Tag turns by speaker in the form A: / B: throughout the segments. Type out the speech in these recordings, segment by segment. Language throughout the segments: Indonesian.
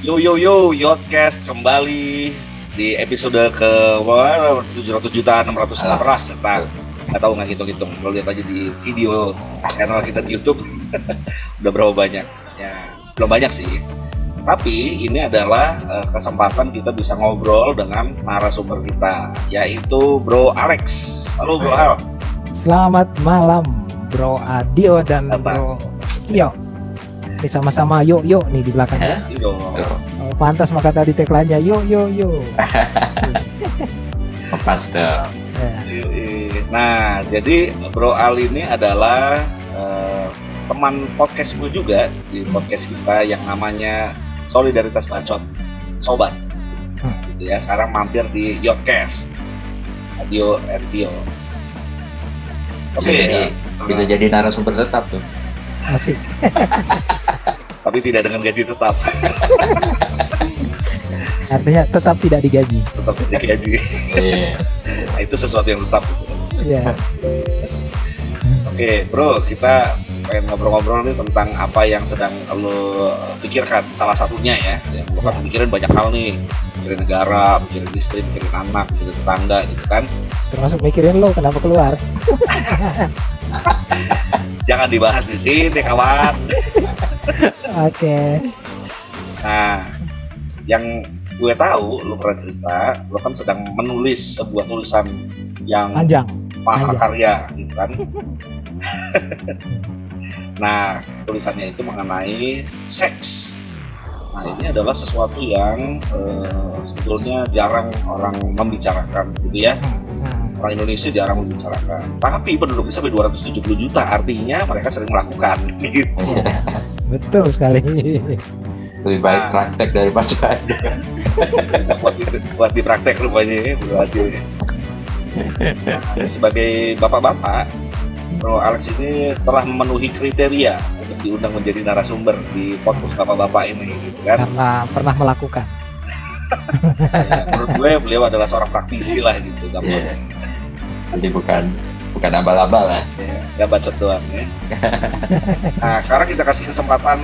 A: Yo, Yotcast kembali di episode ke 700 juta 600 lah serta nggak tahu nggak hitung-hitung. Kalau lihat aja di video channel kita di YouTube udah berapa banyak ya, belum banyak sih, tapi ini adalah kesempatan kita bisa ngobrol dengan narasumber kita, yaitu Bro Alex. Halo Bro Al.
B: Selamat malam Bro Adio dan Bro Tio. Ini sama-sama yo nih di belakangnya. Oh, pantas maka tadi tagline-nya yo.
C: Pas dong.
A: Nah, jadi Bro Al ini adalah teman podcast gue juga di podcast kita yang namanya Solidaritas Bacot Sobat. Gitu ya. Sekarang mampir di Yotcast. Adio Tio.
C: Bisa jadi narasumber tetap tuh.
B: Asik.
A: Tapi tidak dengan gaji tetap.
B: Artinya tetap tidak digaji.
A: Tetap tidak digaji. Nah, itu sesuatu yang tetap.
B: Iya.
A: Oke, Bro, kita pengen ngobrol-ngobrol nih tentang apa yang sedang lo pikirkan. Salah satunya ya, yang lo kan mikirin banyak hal nih. Mikirin negara, mikirin istri, mikirin anak, mikirin tetangga gitu kan.
B: Termasuk mikirin lo kenapa keluar.
A: Jangan dibahas di sini, kawan.
B: Oke.
A: Nah, yang gue tahu lo pernah cerita, lo kan sedang menulis sebuah tulisan yang
B: Panjang.
A: mahakarya gitu kan. Nah, tulisannya itu mengenai seks. Nah, ini adalah sesuatu yang sebetulnya jarang orang membicarakan gitu ya. Orang Indonesia jarang membicarakan. Tapi penduduknya sampai 270 juta, artinya mereka sering melakukan gitu.
B: Ya, betul sekali.
C: Lebih baik praktek daripada
A: buat dipraktek rupanya berarti. Nah, sebagai bapak-bapak, Bro Alex ini telah memenuhi kriteria untuk diundang menjadi narasumber di podcast bapak-bapak ini gitu kan.
B: Karena pernah melakukan.
A: Ya, menurut gue beliau adalah seorang praktisi lah gitu gampangnya.
C: Jadi bukan abal-abal lah.
A: Gak bacot doang ya. Nah, sekarang kita kasih kesempatan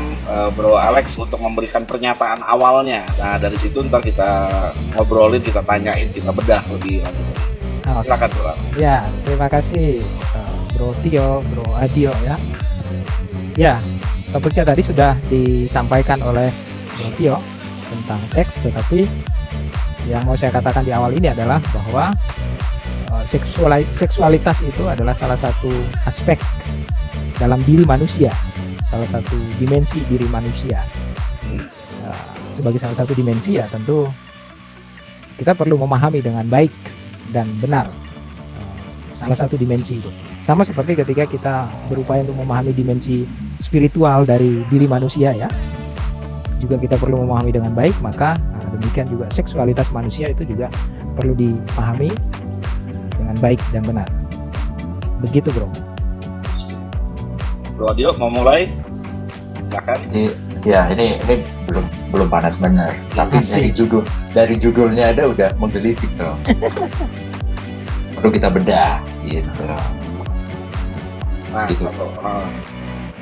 A: Bro Alex untuk memberikan pernyataan awalnya. Nah, dari situ ntar kita ngobrolin, kita tanyain, kita bedah lebih lanjut. Silakan Bro.
B: Ya, terima kasih Bro Tio, Bro Adio ya. Ya, topiknya tadi sudah disampaikan oleh Bro Tio tentang seks, tetapi yang mau saya katakan di awal ini adalah bahwa seksualitas itu adalah salah satu aspek dalam diri manusia, salah satu dimensi diri manusia. Sebagai salah satu dimensi ya tentu kita perlu memahami dengan baik dan benar salah satu dimensi itu. Sama seperti ketika kita berupaya untuk memahami dimensi spiritual dari diri manusia ya, juga kita perlu memahami dengan baik, maka demikian juga seksualitas manusia itu juga perlu dipahami dengan baik dan benar. Begitu Bro.
A: Bro Adio mau mulai? Silakan.
C: Ini belum panas benar. Tapi dari judulnya ada udah menggelitik dong. Perlu kita bedah gitu.
A: Nah,
C: gitu.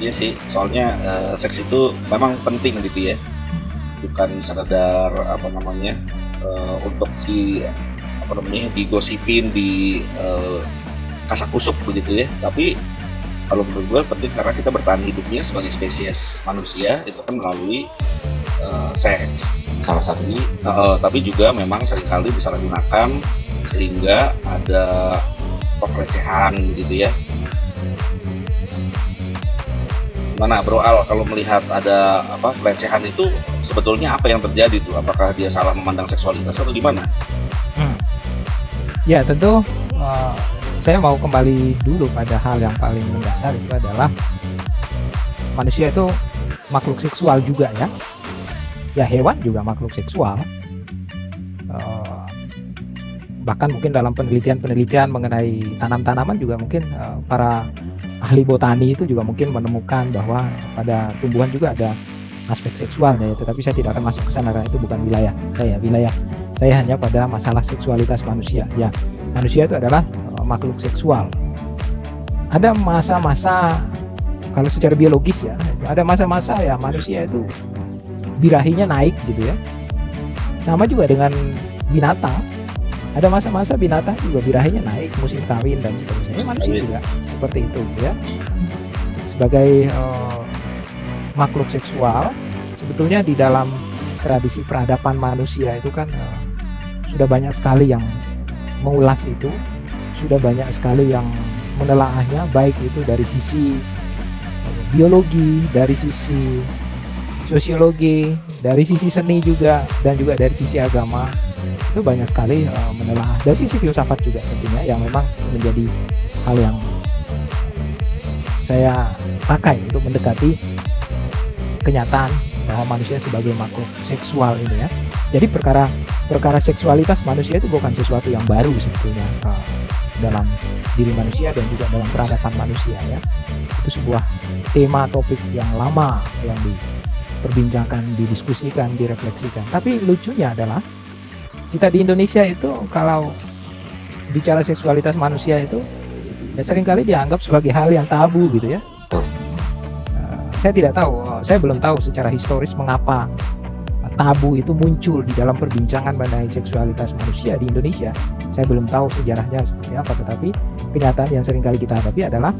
A: Iya sih, soalnya seks itu memang penting gitu ya. Bukan sekedar untuk digosipin, di kasak kusuk begitu ya. Tapi kalau menurut gue penting karena kita bertahan hidupnya sebagai spesies manusia itu kan melalui seks.
C: Salah satunya.
A: Tapi juga memang seringkali disalahgunakan sehingga ada pelecehan gitu ya. Mana Bro Al, kalau melihat ada pelecehan itu sebetulnya apa yang terjadi tuh? Apakah dia salah memandang seksualitas atau gimana?
B: Ya tentu saya mau kembali dulu pada hal yang paling mendasar, itu adalah manusia itu makhluk seksual juga ya. Ya hewan juga makhluk seksual. Bahkan mungkin dalam penelitian mengenai tanam-tanaman juga mungkin para ahli botani itu juga mungkin menemukan bahwa pada tumbuhan juga ada aspek seksualnya ya, tetapi saya tidak akan masuk ke sana karena itu bukan wilayah saya hanya pada masalah seksualitas manusia ya. Manusia itu adalah makhluk seksual. Ada masa-masa, kalau secara biologis ya, ada masa-masa ya manusia itu birahinya naik gitu ya. Sama juga dengan binatang. Ada masa-masa binatang juga birahinya naik, musim kawin dan seterusnya. Manusia juga seperti itu gitu ya. Sebagai makhluk seksual, sebetulnya di dalam tradisi peradaban manusia itu kan sudah banyak sekali yang mengulas itu, sudah banyak sekali yang menelaahnya, baik itu dari sisi biologi, dari sisi sosiologi, dari sisi seni juga, dan juga dari sisi agama. Itu banyak sekali menelaah. Dari sisi filsafat juga tentunya, yang memang menjadi hal yang saya pakai untuk mendekati kenyataan bahwa manusia sebagai makhluk seksual ini ya. Jadi perkara seksualitas manusia itu bukan sesuatu yang baru sebetulnya dalam diri manusia dan juga dalam peradaban manusia ya. Itu sebuah tema topik yang lama yang diperbincangkan, didiskusikan, direfleksikan. Tapi lucunya adalah kita di Indonesia itu kalau bicara seksualitas manusia itu ya seringkali dianggap sebagai hal yang tabu gitu ya. Saya tidak tahu, saya belum tahu secara historis mengapa tabu itu muncul di dalam perbincangan mengenai seksualitas manusia di Indonesia. Saya belum tahu sejarahnya seperti apa, tetapi kenyataan yang seringkali kita hadapi adalah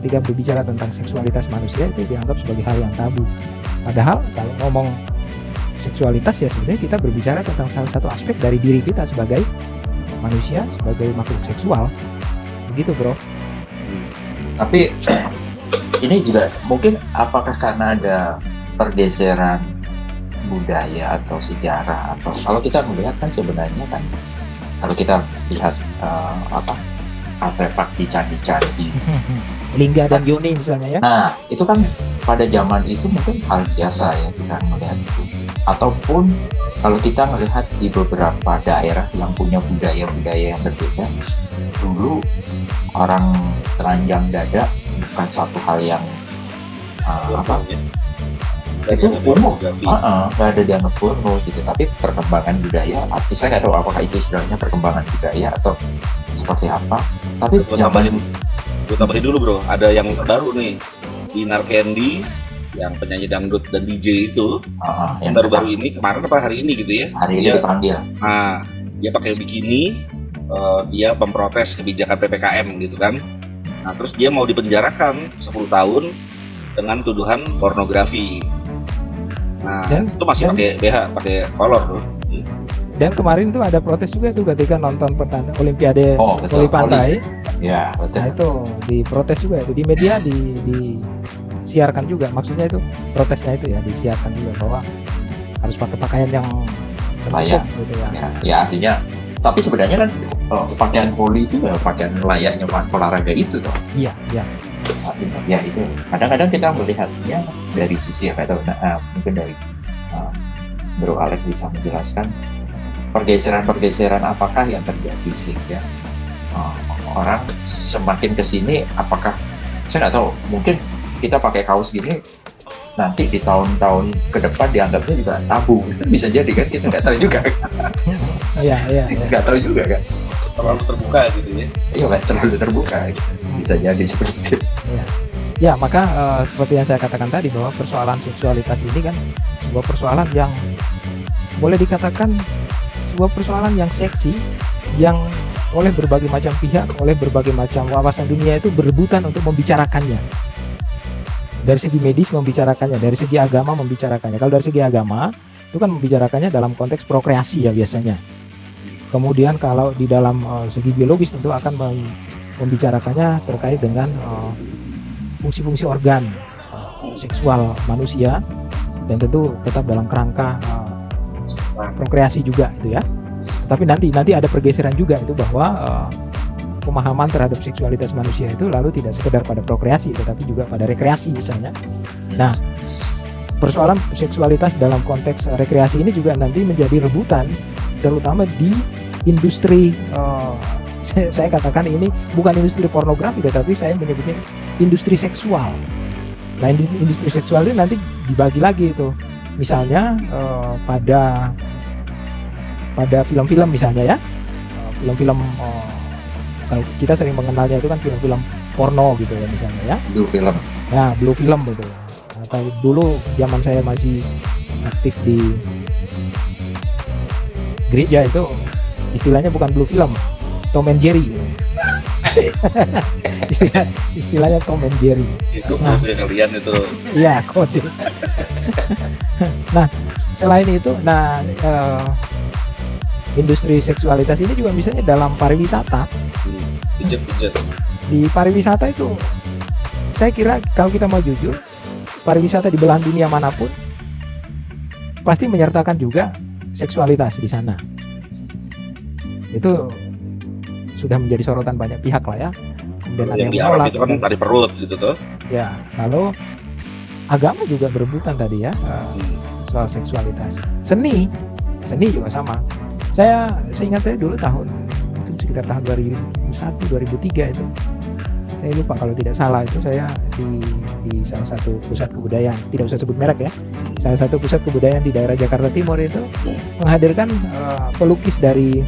B: ketika berbicara tentang seksualitas manusia itu dianggap sebagai hal yang tabu. Padahal kalau ngomong seksualitas ya sebenarnya kita berbicara tentang salah satu aspek dari diri kita sebagai manusia, sebagai makhluk seksual. Begitu bro.
C: Tapi ini juga mungkin apakah karena ada pergeseran budaya atau sejarah, atau kalau kita melihat kan sebenarnya kan kalau kita lihat artefak di candi-candi
B: Lingga dan Yoni misalnya ya.
C: Nah itu kan pada zaman itu mungkin hal biasa ya kita melihat itu. Ataupun kalau kita melihat di beberapa daerah yang punya budaya-budaya yang berbeda, dulu orang telanjang dada bukan satu hal yang itu umum, nggak ada dianggap porno gitu. Tapi perkembangan budaya, saya nggak tahu apakah itu istilahnya perkembangan budaya atau seperti apa. Tapi
A: gue tambahin dulu bro, ada yang baru nih, Dinar Candy yang penyanyi dangdut dan DJ itu, yang baru-baru ini, kemarin apa hari ini gitu ya?
C: Hari ini dipanggil.
A: Nah, dia pakai bikini, dia memprotes kebijakan PPKM gitu kan. Nah, terus dia mau dipenjarakan 10 tahun dengan tuduhan pornografi. Nah, itu masih pakai BH, pakai kolor tuh.
B: Dan kemarin tuh ada protes juga tuh ketika nonton Olimpiade voli pantai.
C: Ya, betul.
B: Nah, itu diprotes juga itu di media disiarkan juga. Maksudnya itu protesnya itu ya disiarkan juga bahwa harus pakai pakaian yang tertutup gitu ya.
C: Ya artinya, tapi sebenarnya kan pakaian voli itu ya pakaian layaknya olahraga itu toh.
B: Iya.
C: Artinya, ya itu. Kadang-kadang kita melihatnya dari sisi mungkin dari Bro Alex bisa menjelaskan pergeseran apakah yang terjadi sehingga orang semakin kesini, apakah saya nggak tahu, mungkin kita pakai kaos gini nanti di tahun-tahun ke depan dianggapnya juga tabu, bisa jadi kan, kita nggak tahu juga.
B: Iya.
C: Nggak tahu juga kan,
A: terlalu terbuka gitu ya.
C: Iya kan, terlalu terbuka gitu. Bisa jadi seperti itu.
B: Ya maka seperti yang saya katakan tadi bahwa persoalan seksualitas ini kan sebuah persoalan yang boleh dikatakan sebuah persoalan yang seksi, yang oleh berbagai macam pihak, oleh berbagai macam wawasan dunia itu berebutan untuk membicarakannya. Dari segi medis membicarakannya, dari segi agama membicarakannya. Kalau dari segi agama itu kan membicarakannya dalam konteks prokreasi ya biasanya. Kemudian kalau di dalam segi biologis tentu akan membicarakannya terkait dengan fungsi-fungsi organ seksual manusia, dan tentu tetap dalam kerangka prokreasi juga itu ya. Tapi nanti ada pergeseran juga itu bahwa pemahaman terhadap seksualitas manusia itu lalu tidak sekedar pada prokreasi tetapi juga pada rekreasi misalnya. Nah, persoalan seksualitas dalam konteks rekreasi ini juga nanti menjadi rebutan terutama di industri saya katakan ini bukan industri pornografi tetapi saya menyebutnya industri seksual. Nah, industri seksual ini nanti dibagi lagi itu. Misalnya pada film-film misalnya ya, film-film kalau kita sering mengenalnya itu kan film-film porno gitu ya misalnya ya.
C: Blue film.
B: Nah, blue film gitu. Atau dulu zaman saya masih aktif di gereja itu istilahnya bukan blue film, Tom and Jerry. Istilahnya Tom and Jerry.
A: Itu
B: Nah.
A: kode kalian itu.
B: Iya, kode. Nah, selain itu, industri seksualitas ini juga misalnya dalam pariwisata.
A: Pijet.
B: Di pariwisata itu, saya kira kalau kita mau jujur, pariwisata di belahan dunia manapun pasti menyertakan juga seksualitas di sana. Itu sudah menjadi sorotan banyak pihak lah ya. Kemudian ada
A: Yang
B: yang
A: di Arab
B: menolak.
A: itu kan tadi perut gitu tuh.
B: Ya, lalu agama juga berebutan tadi ya soal seksualitas. Seni juga sama. Saya ingat saya dulu mungkin sekitar tahun 2001 2003 itu. Saya lupa kalau tidak salah itu saya di salah satu pusat kebudayaan, tidak usah sebut merek ya. Salah satu pusat kebudayaan di daerah Jakarta Timur itu menghadirkan pelukis dari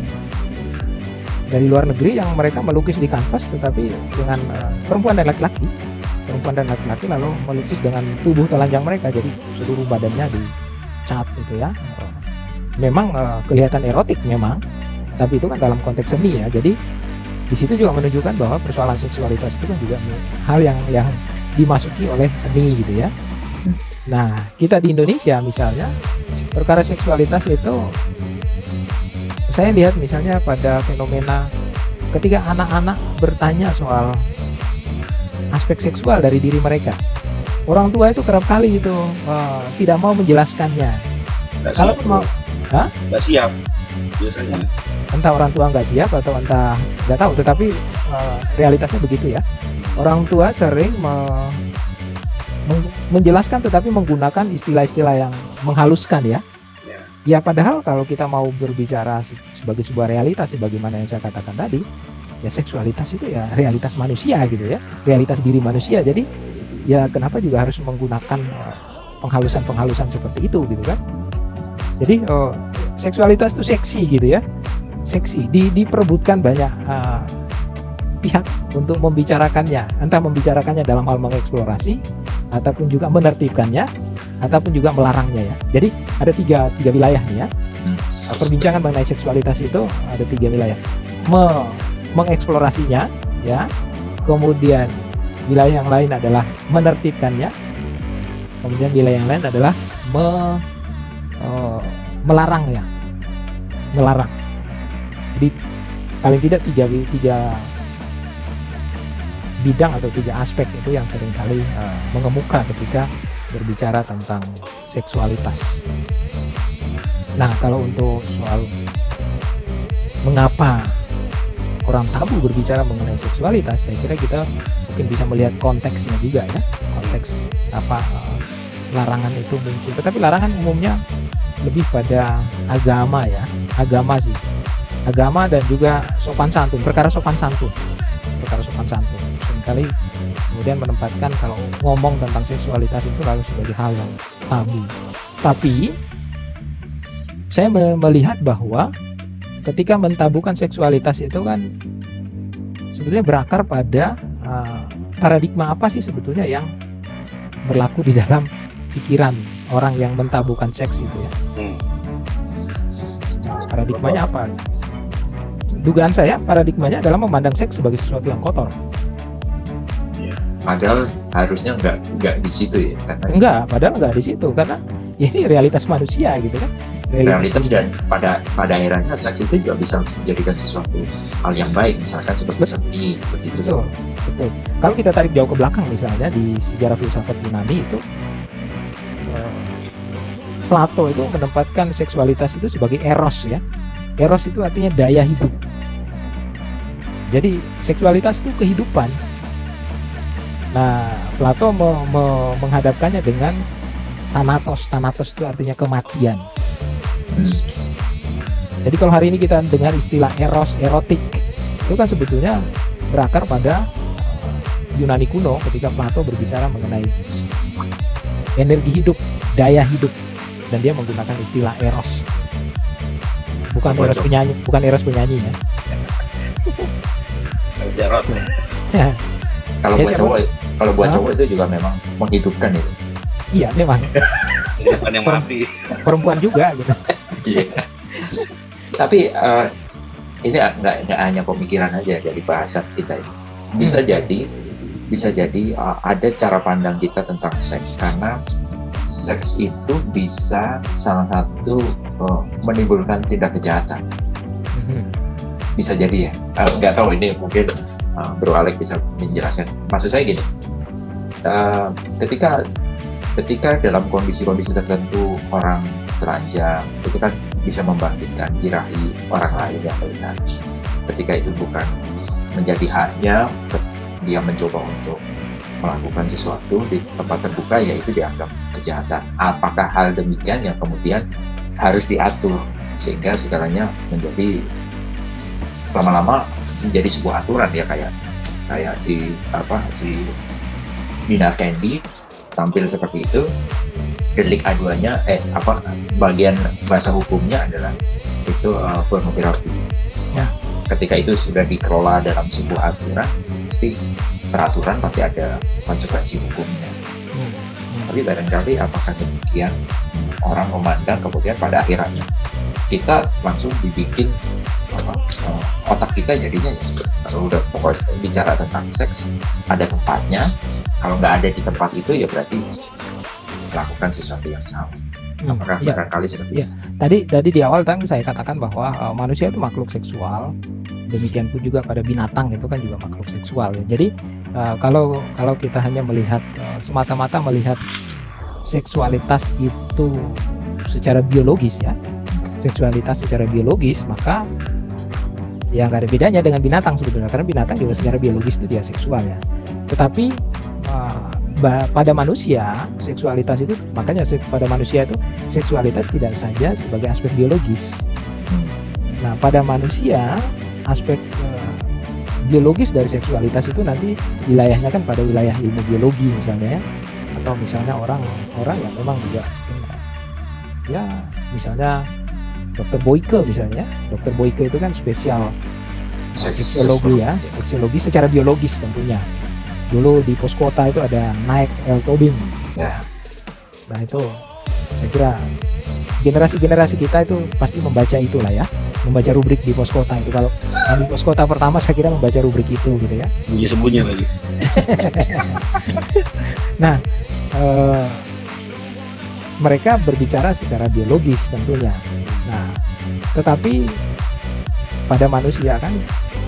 B: luar negeri yang mereka melukis di kanvas tetapi dengan perempuan dan laki-laki lalu melukis dengan tubuh telanjang mereka, jadi seluruh badannya dicat gitu ya. Memang kelihatan erotik memang, tapi itu kan dalam konteks seni ya. Jadi di situ juga menunjukkan bahwa persoalan seksualitas itu kan juga hal yang dimasuki oleh seni gitu ya. Nah, kita di Indonesia misalnya perkara seksualitas itu saya lihat misalnya pada fenomena ketika anak-anak bertanya soal aspek seksual dari diri mereka. Orang tua itu kerap kali itu tidak mau menjelaskannya. Kalau mau,
A: nggak siap biasanya.
B: Entah orang tua nggak siap atau entah nggak tahu, tetapi realitasnya begitu ya. Orang tua sering menjelaskan tetapi menggunakan istilah-istilah yang menghaluskan ya. Ya padahal kalau kita mau berbicara sebagai sebuah realitas sebagaimana yang saya katakan tadi, ya seksualitas itu ya realitas manusia gitu ya, realitas diri manusia. Jadi ya kenapa juga harus menggunakan penghalusan seperti itu gitu kan. Jadi seksualitas itu seksi gitu ya, seksi, diperebutkan banyak pihak untuk membicarakannya, entah membicarakannya dalam hal mengeksplorasi ataupun juga menertibkannya ataupun juga melarangnya ya. Jadi ada tiga wilayah nih ya. Perbincangan mengenai seksualitas itu ada 3 wilayah. Mengeksplorasinya ya. Kemudian wilayah yang lain adalah menertibkannya. Kemudian wilayah yang lain adalah melarang ya. Melarang. Jadi paling tidak tiga bidang atau 3 aspek itu yang seringkali mengemuka ketika berbicara tentang seksualitas. Nah, kalau untuk soal mengapa orang tabu berbicara mengenai seksualitas, saya kira kita mungkin bisa melihat konteksnya juga ya, konteks apa larangan itu muncul. Tetapi larangan umumnya lebih pada agama ya, agama dan juga sopan santun, perkara sopan santun. Seringkali kemudian menempatkan kalau ngomong tentang seksualitas itu lalu sebagai hal yang tabu. Tapi saya melihat bahwa ketika mentabukan seksualitas itu kan sebetulnya berakar pada paradigma apa sih sebetulnya yang berlaku di dalam pikiran orang yang mentabukan seks itu ya. Paradigmanya apa? Dugaan saya paradigmanya adalah memandang seks sebagai sesuatu yang kotor.
C: Padahal harusnya nggak di situ ya, karena
B: Padahal nggak di situ karena ya ini realitas manusia gitu kan.
C: realitas dan pada akhirnya seks itu juga bisa menjadikan sesuatu hal yang baik, misalkan seperti seni seperti itu.
B: Betul. Kalau kita tarik jauh ke belakang misalnya di sejarah filsafat Yunani itu Plato itu menempatkan seksualitas itu sebagai eros ya. Eros itu artinya daya hidup. Jadi seksualitas itu kehidupan. Nah, Plato menghadapkannya dengan Thanatos. Thanatos itu artinya kematian. Jadi kalau hari ini kita dengar istilah eros, erotik, itu kan sebetulnya berakar pada Yunani kuno ketika Plato berbicara mengenai energi hidup, daya hidup, dan dia menggunakan istilah eros. Bukan eros penyanyi ya. Ya.
C: Kalau buat cowok itu juga memang menghidupkan itu.
B: Iya memang.
A: Bukan yang mati.
B: perempuan juga gitu.
C: Iya. Tapi ini nggak hanya pemikiran aja dari bahasan kita ini. Bisa jadi ada cara pandang kita tentang seks, karena seks itu bisa salah satu menimbulkan tindak kejahatan. Bisa jadi ya. Nggak tahu, ini mungkin Bro Alex bisa menjelaskan. Maksud saya gini, ketika dalam kondisi-kondisi tertentu orang telanjang, itu kan bisa membangkitkan birahi orang lain yang melihat. Ketika itu bukan menjadi haknya, dia mencoba untuk melakukan sesuatu di tempat terbuka, yaitu dianggap kejahatan. Apakah hal demikian yang kemudian harus diatur sehingga segalanya menjadi lama-lama menjadi sebuah aturan ya, kayak si Nina Candy tampil seperti itu, delik aduannya bagian bahasa hukumnya adalah itu pornografi.
B: Ya.
C: Ketika itu sudah dikelola dalam sebuah aturan, peraturan pasti ada konsekuensi hukumnya. Tapi barangkali apakah demikian orang memandang, kemudian pada akhirnya kita langsung dibikin otak kita jadinya kalau udah pokoknya bicara tentang seks ada tempatnya, kalau nggak ada di tempat itu ya berarti melakukan sesuatu yang salah. Apakah barangkali seperti itu?
B: Tadi di awal kan saya katakan bahwa manusia itu makhluk seksual, demikian pun juga pada binatang itu kan juga makhluk seksual ya. Jadi kalau kita hanya melihat semata-mata melihat seksualitas itu secara biologis ya, seksualitas secara biologis, maka ya nggak ada bedanya dengan binatang sebetulnya, karena binatang juga secara biologis itu dia seksual ya. Tetapi pada manusia seksualitas itu, makanya pada manusia itu seksualitas tidak saja sebagai aspek biologis. Nah, pada manusia aspek biologis dari seksualitas itu nanti wilayahnya kan pada wilayah ilmu biologi misalnya ya, atau misalnya orang yang memang juga ya, misalnya Dr. Boyke misalnya. Dr. Boyke itu kan spesial seksiologi ya, seksiologi secara biologis tentunya. Dulu di pos kota itu ada Nick L. Tobin.
C: Ya.
B: Nah itu saya kira generasi kita itu pasti membaca itulah ya, membaca rubrik di pos kota itu. Kalau di pos kota pertama saya kira membaca rubrik itu gitu ya.
A: Sembunyi lagi.
B: Nah, mereka berbicara secara biologis tentunya. Nah, tetapi pada manusia kan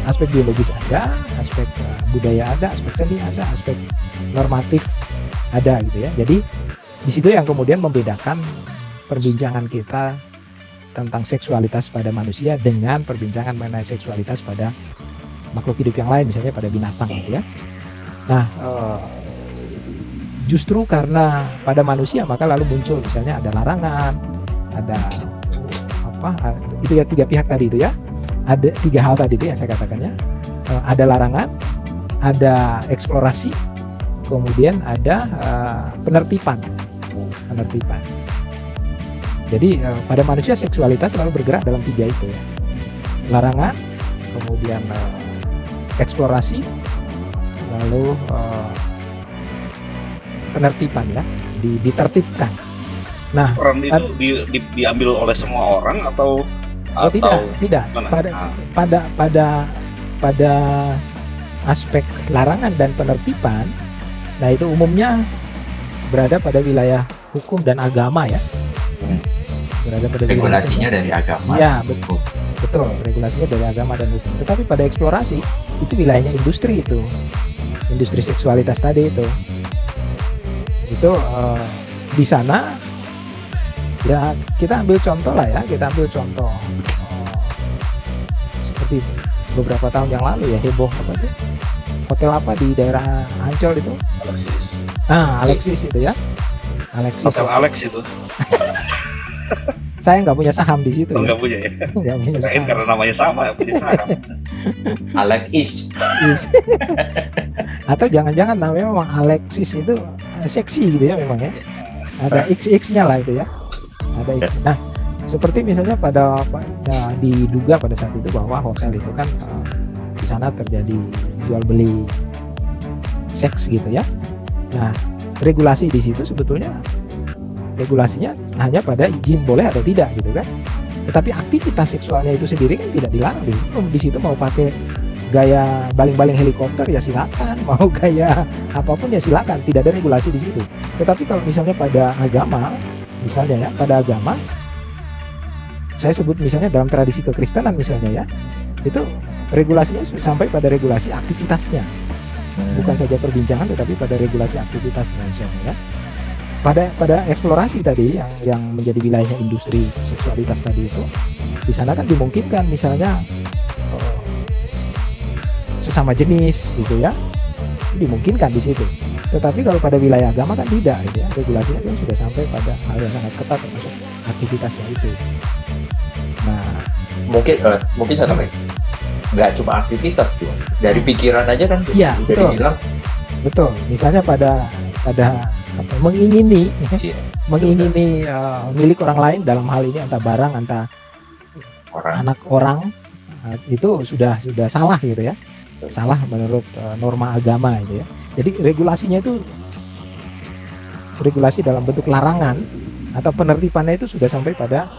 B: aspek biologis ada, aspek budaya ada, aspek seni ada, aspek normatif ada gitu ya. Jadi di situ yang kemudian membedakan perbincangan kita tentang seksualitas pada manusia dengan perbincangan mengenai seksualitas pada makhluk hidup yang lain, misalnya pada binatang gitu ya. Nah, justru karena pada manusia maka lalu muncul misalnya ada larangan, ada itu ya, tiga pihak tadi itu ya, ada tiga hal tadi itu yang saya katakannya, ada larangan, ada eksplorasi, kemudian ada penertiban. Jadi pada manusia seksualitas selalu bergerak dalam tiga itu ya, larangan, kemudian eksplorasi, lalu penertiban ya, ditertibkan. Nah,
A: peran itu diambil oleh semua orang atau
B: tidak. Pada aspek larangan dan penertiban, nah itu umumnya berada pada wilayah hukum dan agama ya. Berada pada
C: regulasinya dari agama.
B: Ya, betul, regulasinya dari agama dan hukum. Tetapi pada eksplorasi itu wilayahnya industri itu. Industri seksualitas tadi itu di sana ya, kita ambil contoh lah ya, seperti beberapa tahun yang lalu ya, heboh hotel apa di daerah Ancol itu, Alexis itu ya,
A: Hotel Alex itu.
B: Saya nggak punya saham di situ.
A: Nggak punya ya?
B: Nggak punya saham.
A: Karena namanya sama, punya saham.
C: Alexis.
B: Atau jangan-jangan namanya memang Alexis itu seksi gitu ya memang ya. Ada XX-nya lah itu ya. Ada X. Nah, seperti misalnya diduga pada saat itu bahwa hotel itu kan di sana terjadi jual beli seks gitu ya. Nah, regulasi di situ sebetulnya regulasinya hanya pada izin boleh atau tidak gitu kan. Tetapi aktivitas seksualnya itu sendiri kan tidak dilarang. Di situ mau pakai gaya baling-baling helikopter ya silakan, mau gaya apapun ya silakan, tidak ada regulasi di situ. Tetapi kalau misalnya pada agama, misalnya ya, pada agama, saya sebut misalnya dalam tradisi kekristenan misalnya ya, itu regulasinya sampai pada regulasi aktivitasnya, bukan saja perbincangan tetapi pada regulasi aktivitasnya misalnya ya. Pada eksplorasi tadi yang menjadi wilayahnya industri seksualitas tadi itu, di sana kan dimungkinkan misalnya sesama jenis gitu ya, dimungkinkan di situ. Tetapi kalau pada wilayah agama kan tidak gitu ya, regulasinya kan sudah sampai pada hal yang sangat ketat termasuk aktivitasnya itu. Nah
C: mungkin saya tambahin, nggak cuma aktivitas tuh, dari pikiran aja kan
B: iya,
C: udah
B: betul.
C: dibilang
B: Betul, misalnya pada mengingini
C: iya,
B: mengingini milik orang lain, dalam hal ini entah barang entah
C: orang
B: anak orang, itu sudah salah gitu ya, salah menurut norma agama itu ya. Jadi regulasinya itu regulasi dalam bentuk larangan atau penertibannya itu sudah sampai pada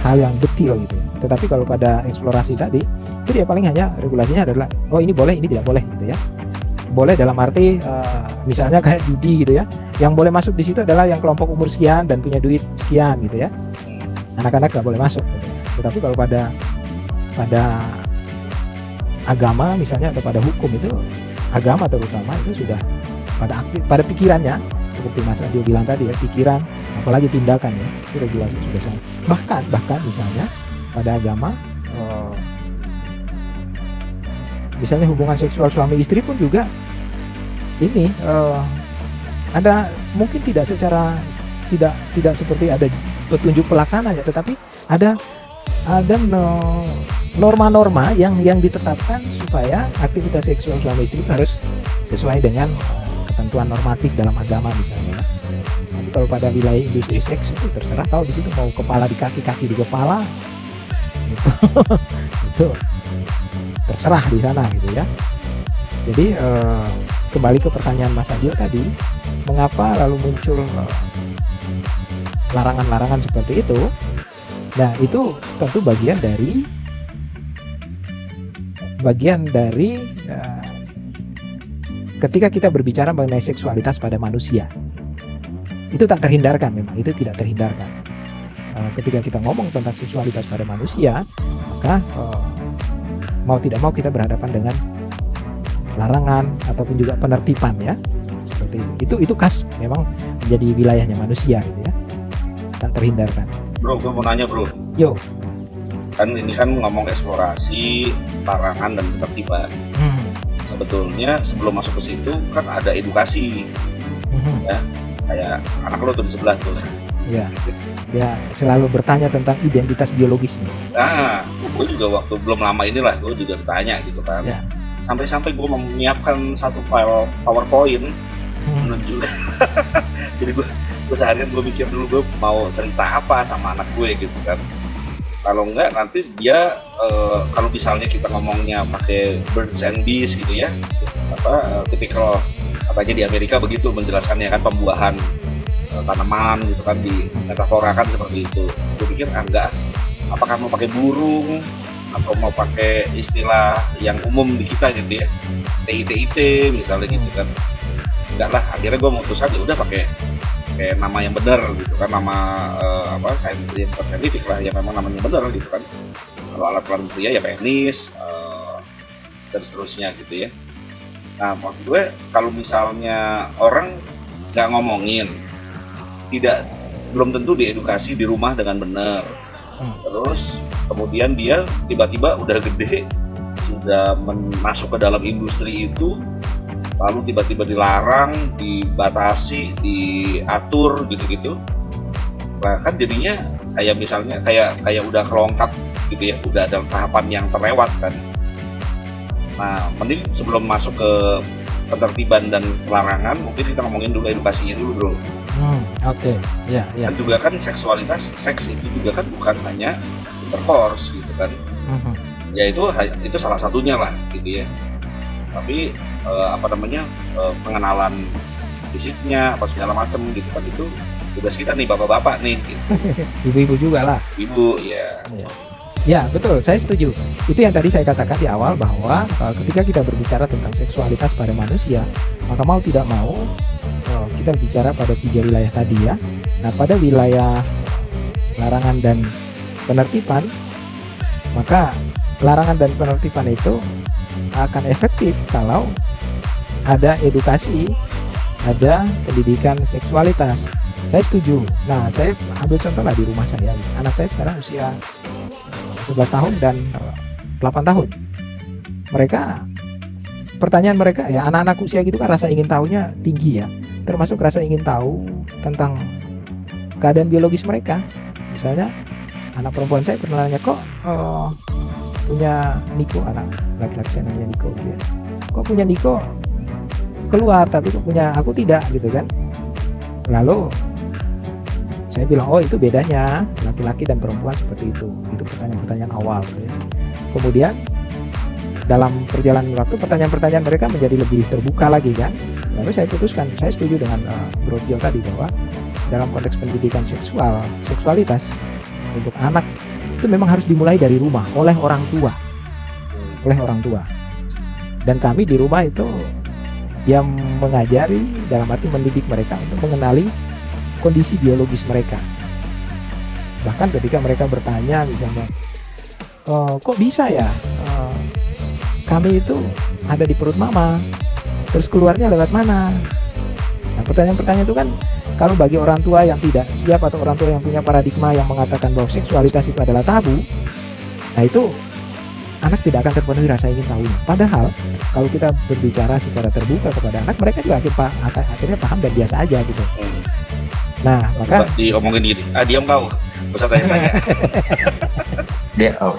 B: hal yang detail gitu ya. Tetapi kalau pada eksplorasi tadi itu dia paling hanya regulasinya adalah oh ini boleh ini tidak boleh gitu ya. Boleh dalam arti misalnya kayak judi gitu ya, yang boleh masuk di situ adalah yang kelompok umur sekian dan punya duit sekian gitu ya, anak-anak nggak boleh masuk gitu ya. Tetapi kalau pada agama misalnya atau pada hukum itu, agama terutama itu sudah pada pikirannya seperti Mas Adio bilang tadi ya, pikiran apalagi tindakan ya, itu regulasi sudah sama. Bahkan misalnya pada agama misalnya hubungan seksual suami istri pun juga ini ada mungkin tidak seperti ada petunjuk pelaksananya, tetapi ada norma-norma yang ditetapkan supaya aktivitas seksual suami istri harus sesuai dengan ketentuan normatif dalam agama misalnya. Tapi kalau pada wilayah industri seks itu terserah, tahu di situ mau kepala di kaki di kepala itu terserah di sana gitu ya. Jadi kembali ke pertanyaan Mas Adil tadi, mengapa lalu muncul larangan-larangan seperti itu? Nah itu tentu bagian dari ketika kita berbicara mengenai seksualitas pada manusia, itu tak terhindarkan, memang itu tidak terhindarkan. Ketika kita ngomong tentang seksualitas pada manusia, maka mau tidak mau kita berhadapan dengan larangan ataupun juga penertiban ya, seperti itu khas memang menjadi wilayahnya manusia gitu ya, tak terhindarkan.
A: Bro, gue mau nanya bro,
B: Yo,
A: kan ini kan ngomong eksplorasi, larangan dan penertiban. Sebetulnya sebelum masuk ke situ kan ada edukasi, ya, kayak anak lo tuh di sebelah tuh.
B: Ya, dia selalu bertanya tentang identitas biologisnya.
A: Nah, gue juga waktu belum lama inilah gue juga bertanya gitu kan.
B: Ya.
A: Sampai-sampai gue menyiapkan satu file PowerPoint menunjuk. Jadi gue seharian gue mikir dulu gue mau cerita apa sama anak gue gitu kan. Kalau enggak nanti dia kalau misalnya kita ngomongnya pakai birds and bees gitu ya, tipikal katanya di Amerika begitu menjelaskannya kan, pembuahan tanaman gitu kan, di metaforakan seperti itu. Gue pikir enggak, apakah mau pakai burung atau mau pakai istilah yang umum di kita gitu ya, TIT misalnya gitu kan. Enggak lah, akhirnya gue memutuskan ya udah pakai nama yang benar gitu kan, nama saintifik lah, ya memang namanya benar gitu kan. Kalau alat kelamin pria ya penis dan seterusnya gitu ya. Nah maksud gue kalau misalnya orang nggak ngomongin, belum tentu diedukasi di rumah dengan benar. Terus kemudian dia tiba-tiba udah gede, sudah masuk ke dalam industri itu, lalu tiba-tiba dilarang, dibatasi, diatur gitu-gitu. Bahkan jadinya kayak misalnya kayak udah kelongkap gitu ya, udah ada tahapan yang terlewat kan. Nah, mending sebelum masuk ke penertiban dan pelarangan, mungkin kita ngomongin dulu edukasinya dulu, bro.
B: Oke. Ya.
A: Dan juga kan seks itu juga kan bukan hanya intercourse gitu kan. Ya itu salah satunya lah gitu ya. Tapi pengenalan fisiknya apa segala macam gitu kan, itu tugas kita nih bapak-bapak nih, gitu.
B: Ibu-ibu juga lah.
A: Ibu, ya.
B: Ya betul, saya setuju. Itu yang tadi saya katakan di awal bahwa ketika kita berbicara tentang seksualitas pada manusia, maka mau tidak mau kita bicara pada 3 wilayah tadi ya. Nah, pada wilayah larangan dan penertiban, maka larangan dan penertiban itu akan efektif kalau ada edukasi, ada pendidikan seksualitas. Saya setuju. Nah, saya ambil contoh lah di rumah saya. Anak saya sekarang usia 11 tahun dan 8 tahun. Pertanyaan mereka ya, anak-anak usia gitu kan rasa ingin tahunya tinggi ya. Termasuk rasa ingin tahu tentang keadaan biologis mereka. Misalnya anak perempuan saya pernah nanya, kok punya Niko, anak laki-laki saya namanya Niko gitu ya. Kok punya Niko keluar tapi kok punya aku tidak gitu kan. Lalu saya bilang, oh itu bedanya laki-laki dan perempuan seperti itu. Itu pertanyaan-pertanyaan awal gitu ya. Kemudian dalam perjalanan waktu pertanyaan-pertanyaan mereka menjadi lebih terbuka lagi kan. Lalu saya putuskan, saya setuju dengan Bro Tio tadi bahwa dalam konteks pendidikan seksualitas untuk anak itu memang harus dimulai dari rumah oleh orang tua. Dan kami di rumah itu yang mengajari dalam arti mendidik mereka untuk mengenali kondisi biologis mereka. Bahkan ketika mereka bertanya misalnya, kok bisa ya kami itu ada di perut mama, terus keluarnya lewat mana? Nah, pertanyaan-pertanyaan itu kan kalau bagi orang tua yang tidak siap atau orang tua yang punya paradigma yang mengatakan bahwa seksualitas itu adalah tabu, nah itu anak tidak akan terpenuhi rasa ingin tahunya. Padahal kalau kita berbicara secara terbuka kepada anak, mereka juga akhirnya paham dan biasa aja gitu. Nah, maka
A: diomongin gini, diam kau, gak usah tanya-tanya.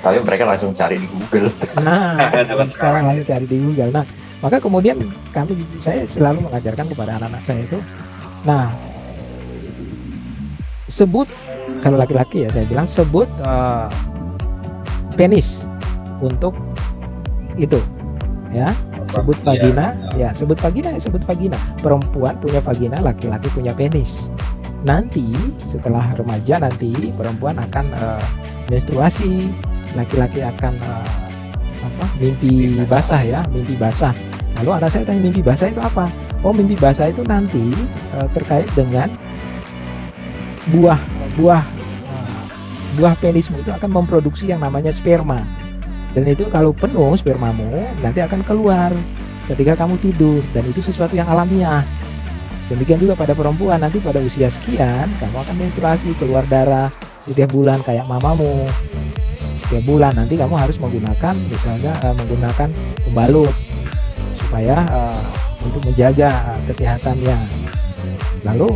C: Tapi mereka langsung cari di Google.
B: Nah, sekarang langsung cari di Google. Nah, maka kemudian saya selalu mengajarkan kepada anak-anak saya itu, nah, sebut, kalau laki-laki ya saya bilang sebut penis untuk itu, ya. Sebut vagina, ya sebut vagina. Perempuan punya vagina, laki-laki punya penis. Nanti setelah remaja nanti perempuan akan menstruasi, laki-laki akan mimpi basah ya, mimpi basah. Lalu anak saya tanya, mimpi basah itu apa? Oh, mimpi basah itu nanti terkait dengan buah penismu itu akan memproduksi yang namanya sperma. Dan itu kalau penuh spermamu nanti akan keluar ketika kamu tidur, dan itu sesuatu yang alamiah. Demikian juga pada perempuan, nanti pada usia sekian kamu akan menstruasi, keluar darah setiap bulan kayak mamamu. Setiap bulan nanti kamu harus menggunakan misalnya menggunakan pembalut supaya untuk menjaga kesehatannya. Lalu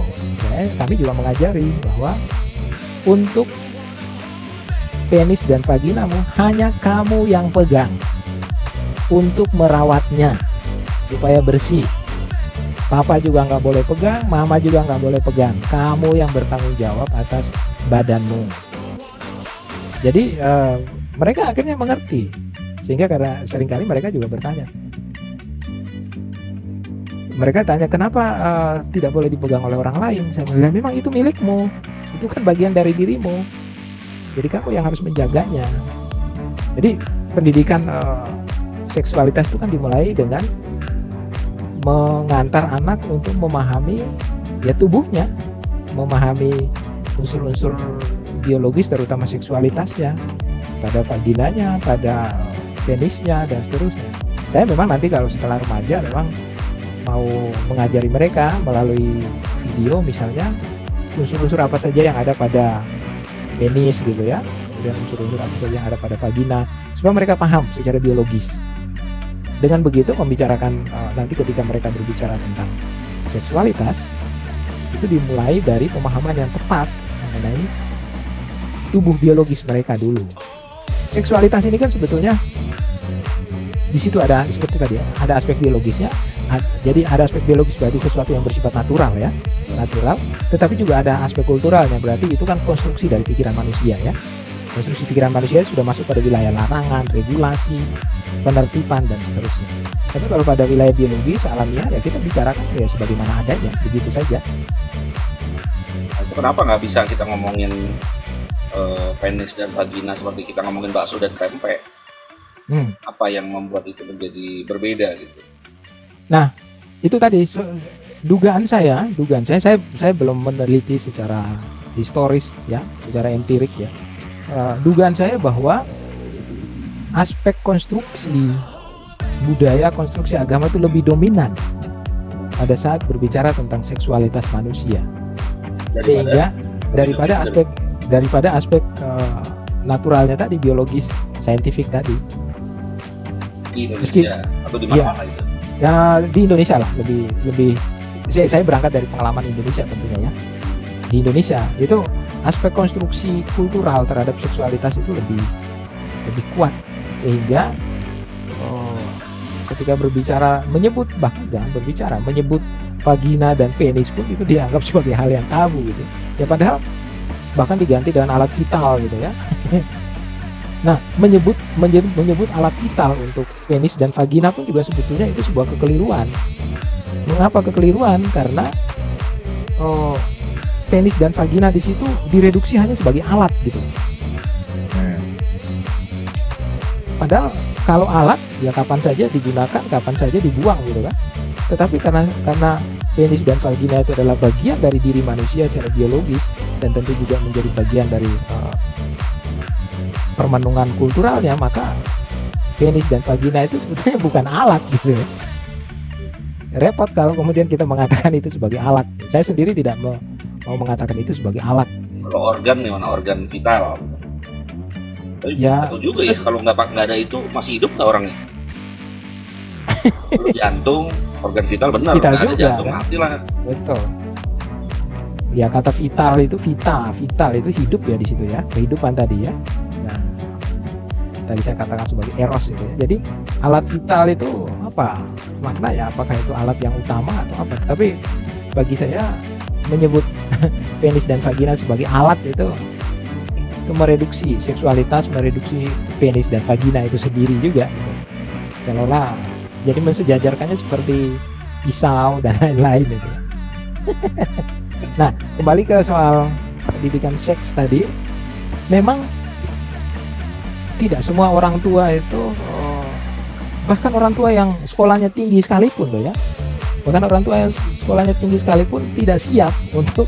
B: kami juga mengajari bahwa untuk penis dan vaginamu hanya kamu yang pegang untuk merawatnya supaya bersih. Papa juga nggak boleh pegang, mama juga nggak boleh pegang. Kamu yang bertanggung jawab atas badanmu. Jadi mereka akhirnya mengerti, sehingga karena seringkali mereka juga bertanya. Mereka tanya kenapa tidak boleh dipegang oleh orang lain. Saya bilang memang itu milikmu, itu kan bagian dari dirimu. Jadi kamu yang harus menjaganya. Jadi pendidikan seksualitas itu kan dimulai dengan mengantar anak untuk memahami ya tubuhnya, memahami unsur-unsur biologis terutama seksualitasnya, pada vaginanya, pada penisnya dan seterusnya. Saya memang nanti kalau setelah remaja memang mau mengajari mereka melalui video misalnya unsur-unsur apa saja yang ada pada penis gitu ya, kemudian unsur-unsur apa saja yang ada pada vagina, supaya mereka paham secara biologis. Dengan begitu membicarakan nanti ketika mereka berbicara tentang seksualitas itu dimulai dari pemahaman yang tepat mengenai tubuh biologis mereka dulu. Seksualitas ini kan sebetulnya di situ ada seperti tadi ya, ada aspek biologisnya. Jadi ada aspek biologis berarti sesuatu yang bersifat natural ya, natural. Tetapi juga ada aspek kulturalnya, berarti itu kan konstruksi dari pikiran manusia ya. Konstruksi pikiran manusia sudah masuk pada wilayah larangan, regulasi, penertiban dan seterusnya. Tapi kalau pada wilayah biologis alamiah ya kita bicarakan ya sebagaimana adanya, begitu saja.
A: Itu kenapa nggak bisa kita ngomongin penis dan vagina seperti kita ngomongin bakso dan pempek? Apa yang membuat itu menjadi berbeda gitu?
B: Nah, itu tadi dugaan saya belum meneliti secara historis ya, secara empirik ya. Dugaan saya bahwa aspek konstruksi budaya, konstruksi agama itu lebih dominan pada saat berbicara tentang seksualitas manusia, sehingga daripada aspek naturalnya tadi, biologis, saintifik tadi.
A: Di Indonesia atau di mana-mana itu?
B: Ya di Indonesia lah, lebih saya berangkat dari pengalaman Indonesia tentunya ya. Di Indonesia itu aspek konstruksi kultural terhadap seksualitas itu lebih kuat, sehingga ketika menyebut vagina dan penis pun itu dianggap sebagai hal yang tabu gitu ya, padahal bahkan diganti dengan alat vital gitu ya. Nah, menyebut alat vital untuk penis dan vagina pun juga sebetulnya itu sebuah kekeliruan. Mengapa kekeliruan? Karena penis dan vagina di situ direduksi hanya sebagai alat gitu. Padahal kalau alat ya kapan saja digunakan, kapan saja dibuang gitu kan. Tetapi karena penis dan vagina itu adalah bagian dari diri manusia secara biologis dan tentu juga menjadi bagian dari permenungan kulturalnya, maka penis dan vagina itu sebetulnya bukan alat gitu ya. Repot kalau kemudian kita mengatakan itu sebagai alat. Saya sendiri tidak mau mengatakan itu sebagai alat.
A: Kalau organ nih, mana organ vital? Tapi
B: Ya,
A: betul juga ya, kalau nggak ada itu masih hidup nggak orangnya? Kalau jantung, organ vital benar,
B: Vital
A: nggak ada
B: juga,
A: jantung
B: kan?
A: mati lah.
B: betul. Ya kata vital itu vital itu hidup ya di situ ya, kehidupan tadi ya. Nah, tadi saya katakan sebagai eros itu ya. Jadi alat vital itu apa makna ya? Apakah itu alat yang utama atau apa? Tapi bagi saya menyebut penis dan vagina sebagai alat itu mereduksi seksualitas, mereduksi penis dan vagina itu sendiri juga gitu. Seolah-olah jadi mensejajarkannya seperti pisau dan lain-lain gitu. Nah, kembali ke soal pendidikan seks tadi, memang tidak semua orang tua itu, bahkan orang tua yang sekolahnya tinggi sekalipun loh ya, bahkan orang tua yang sekolahnya tinggi sekalipun tidak siap untuk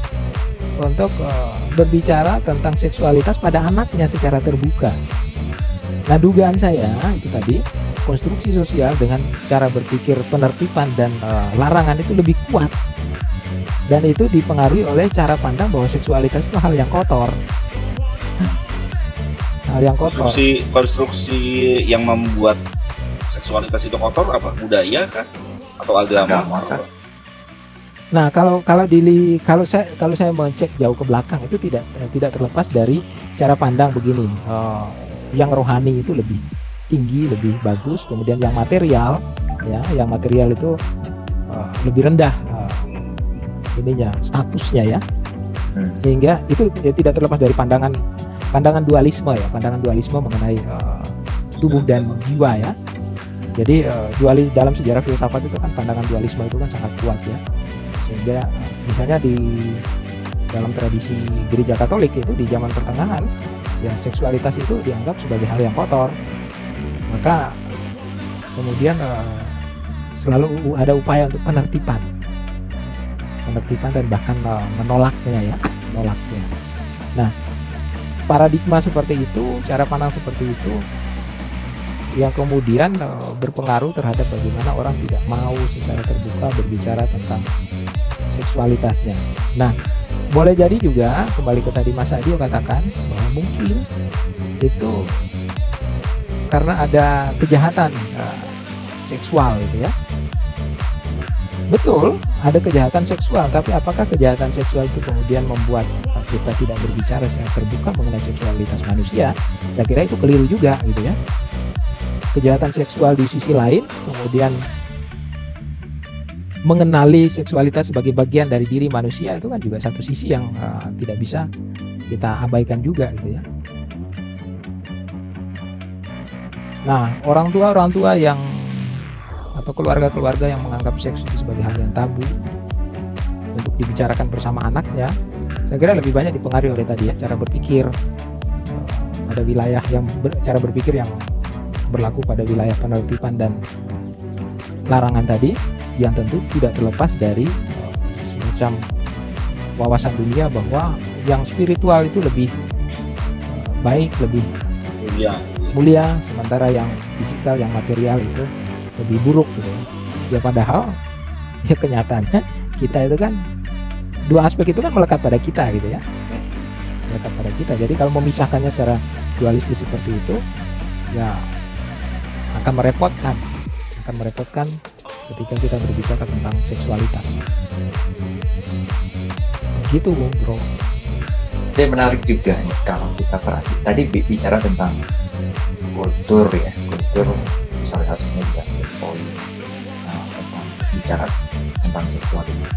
B: berbicara tentang seksualitas pada anaknya secara terbuka. Nah, dugaan saya itu tadi, konstruksi sosial dengan cara berpikir penertiban dan larangan itu lebih kuat, dan itu dipengaruhi oleh cara pandang bahwa seksualitas itu hal yang kotor. Hal yang kotor.
A: Konstruksi yang membuat seksualitas itu kotor apa? Budaya kan? Atau agama?
C: Kan?
B: Nah, kalau saya mengecek jauh ke belakang itu tidak terlepas dari cara pandang begini. Yang rohani itu lebih tinggi, lebih bagus, kemudian yang material itu lebih rendah statusnya ya. Sehingga itu tidak terlepas dari pandangan dualisme ya, pandangan dualisme mengenai tubuh dan jiwa ya. Jadi dalam sejarah filsafat itu kan pandangan dualisme itu kan sangat kuat ya. Sehingga misalnya di dalam tradisi gereja Katolik itu di zaman pertengahan ya, seksualitas itu dianggap sebagai hal yang kotor. Maka kemudian selalu ada upaya untuk penertiban dan bahkan menolaknya. Nah, paradigma seperti itu, cara pandang seperti itu yang kemudian berpengaruh terhadap bagaimana orang tidak mau secara terbuka berbicara tentang seksualitasnya. Nah, boleh jadi juga kembali ke tadi Mas Adio katakan bahwa mungkin itu karena ada kejahatan seksual gitu ya. Betul, ada kejahatan seksual, tapi apakah kejahatan seksual itu kemudian membuat kita tidak berbicara secara terbuka mengenai seksualitas manusia? Saya kira itu keliru juga gitu ya. Kejahatan seksual di sisi lain kemudian mengenali seksualitas sebagai bagian dari diri manusia, itu kan juga satu sisi yang tidak bisa kita abaikan juga gitu ya. Nah, orang tua yang atau keluarga-keluarga yang menganggap seks itu sebagai hal yang tabu untuk dibicarakan bersama anaknya, Saya kira lebih banyak dipengaruhi oleh tadi ya cara berpikir, pada wilayah yang cara berpikir yang berlaku pada wilayah penertiban dan larangan tadi, yang tentu tidak terlepas dari semacam wawasan dunia bahwa yang spiritual itu lebih baik, lebih mulia, sementara yang fisikal, yang material itu lebih buruk gitu ya. Ya padahal ya kenyataannya kita itu kan dua aspek itu kan melekat pada kita gitu ya, melekat pada kita. Jadi kalau memisahkannya secara dualistis seperti itu ya akan merepotkan ketika kita berbicara tentang seksualitas gitu bro.
C: Jadi menarik juga nih kalau kita perhatikan tadi bicara tentang kultur ya, kultur salah satunya juga poin tentang bicara tentang seksualitas.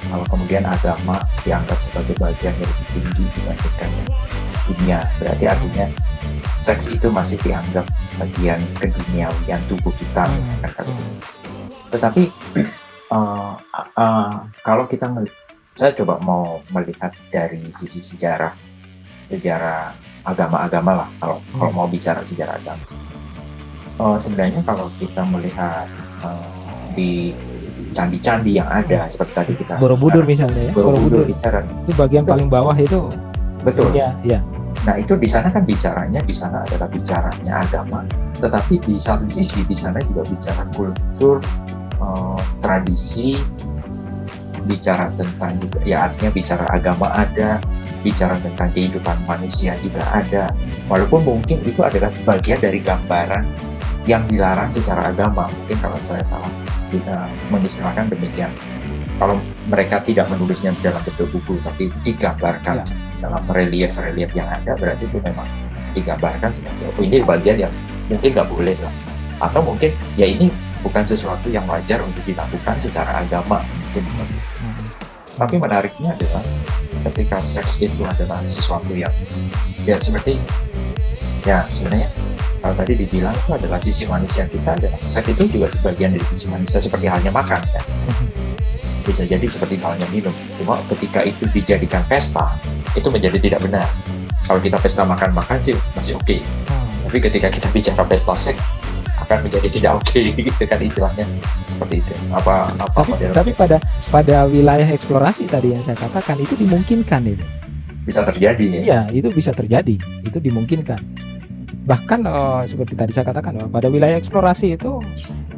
C: Kalau kemudian agama dianggap sebagai bagian yang lebih tinggi dibandingkan dunia, berarti artinya seks itu masih dianggap bagian keduniawian tubuh kita misalkan kali itu. Tetapi kalau kita saya coba mau melihat dari sisi sejarah agama-agama lah, kalau mau bicara sejarah agama. Sebenarnya kalau kita melihat di candi-candi yang ada seperti tadi kita
B: Borobudur misalnya ya,
C: Borobudur itu
B: bagian paling bawah itu.
C: Betul.
B: Ya.
C: Nah itu di sana kan bicaranya adalah bicaranya agama, tetapi di satu sisi di sana juga bicara kultur, tradisi, bicara tentang juga ya artinya bicara agama ada, bicara tentang kehidupan manusia juga ada, walaupun mungkin itu adalah bagian dari gambaran yang dilarang secara agama. Mungkin kalau saya salah mengistilahkan demikian, kalau mereka tidak menulisnya dalam bentuk buku tapi digambarkan dalam relief yang ada, berarti itu memang digambarkan sebagai ini bagian yang mungkin nggak boleh lah, atau mungkin ya ini bukan sesuatu yang wajar untuk dilakukan secara agama mungkin seperti itu. Tapi menariknya adalah ketika seks itu adalah sesuatu yang ya seperti ya sebenarnya kalau tadi dibilang itu adalah sisi manusia kita, dan seks itu juga sebagian dari sisi manusia seperti halnya makan kan. Bisa jadi seperti halnya minum, cuma ketika itu dijadikan pesta itu menjadi tidak benar. Kalau kita pesta makan-makan sih masih oke. Tapi ketika kita bicara pesta seks akan menjadi tidak oke gitu kan istilahnya seperti itu. Tapi pada wilayah eksplorasi tadi yang saya katakan itu dimungkinkan itu. Bisa terjadi ya?
B: Iya, itu bisa terjadi, itu dimungkinkan. Bahkan seperti tadi saya katakan pada wilayah eksplorasi itu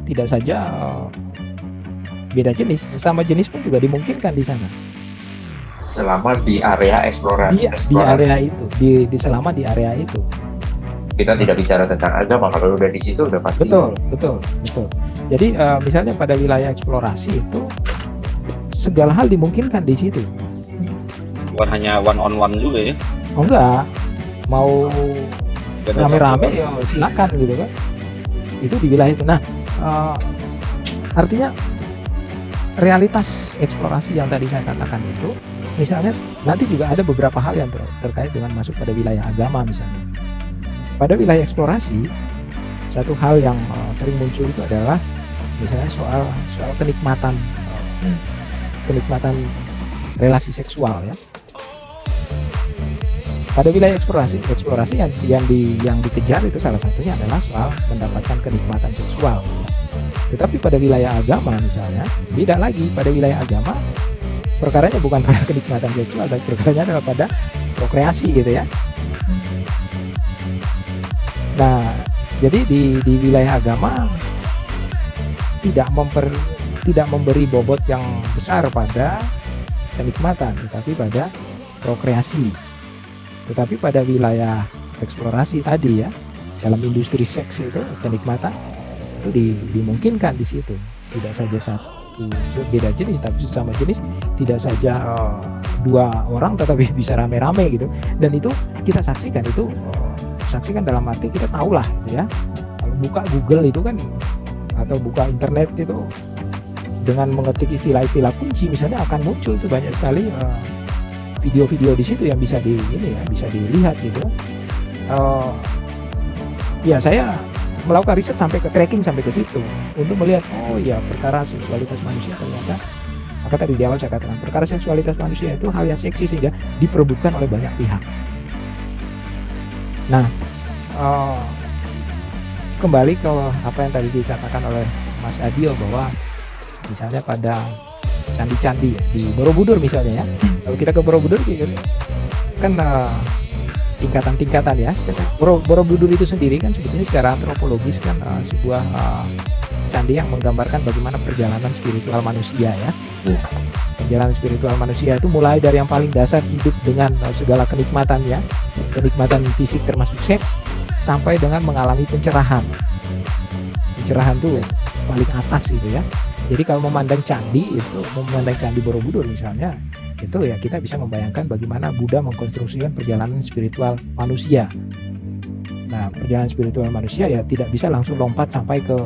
B: tidak saja beda jenis, sesama jenis pun juga dimungkinkan di sana.
C: Selama di area eksplorasi.
B: Di area itu, selama di area itu.
C: Kita tidak bicara tentang agama, kalau udah di situ udah pasti.
B: Betul. Jadi misalnya pada wilayah eksplorasi itu segala hal dimungkinkan di situ.
A: Bukan hanya one on one juga ya?
B: Oh enggak, mau rame-rame ya silakan gitu kan. Itu di wilayah itu. Nah, artinya realitas eksplorasi yang tadi saya katakan itu, misalnya nanti juga ada beberapa hal yang terkait dengan masuk pada wilayah agama misalnya. Pada wilayah eksplorasi, satu hal yang sering muncul itu adalah misalnya soal kenikmatan relasi seksual ya. Pada wilayah eksplorasi yang dikejar itu salah satunya adalah soal mendapatkan kenikmatan seksual. Ya. Tetapi pada wilayah agama misalnya beda lagi. Pada wilayah agama perkaranya bukan pada kenikmatan seksual, tapi perkaranya adalah pada prokreasi gitu ya. Nah, jadi di wilayah agama tidak memberi bobot yang besar pada kenikmatan, tetapi pada prokreasi. Tetapi pada wilayah eksplorasi tadi ya, dalam industri seks itu kenikmatan itu dimungkinkan di situ. Tidak saja satu beda jenis, tapi sesama jenis, tidak saja dua orang, tetapi bisa rame-rame gitu. Dan itu kita saksikan dalam arti kita tahulah gitu ya. Kalau buka Google itu kan atau buka internet itu dengan mengetik istilah-istilah kunci misalnya akan muncul itu banyak sekali video-video di situ yang bisa dilihat gitu. Ya saya melakukan riset sampai ke tracking sampai ke situ untuk melihat perkara seksualitas manusia ternyata Maka tadi di awal saya katakan perkara seksualitas manusia itu hal yang seksi sehingga diperebutkan oleh banyak pihak. Nah, kembali ke apa yang tadi dikatakan oleh Mas Adio bahwa misalnya pada candi-candi ya, di Borobudur misalnya ya, kalau kita ke Borobudur kan tingkatan-tingkatan ya. Borobudur itu sendiri kan sebetulnya secara antropologis kan sebuah candi yang menggambarkan bagaimana perjalanan spiritual manusia ya. Perjalanan spiritual manusia itu mulai dari yang paling dasar, hidup dengan segala kenikmatannya, kenikmatan fisik termasuk seks, sampai dengan mengalami pencerahan. Pencerahan tuh paling atas gitu ya. Jadi kalau memandang candi Borobudur misalnya, itu ya kita bisa membayangkan bagaimana Buddha mengkonstruksikan perjalanan spiritual manusia. Nah, perjalanan spiritual manusia ya tidak bisa langsung lompat sampai ke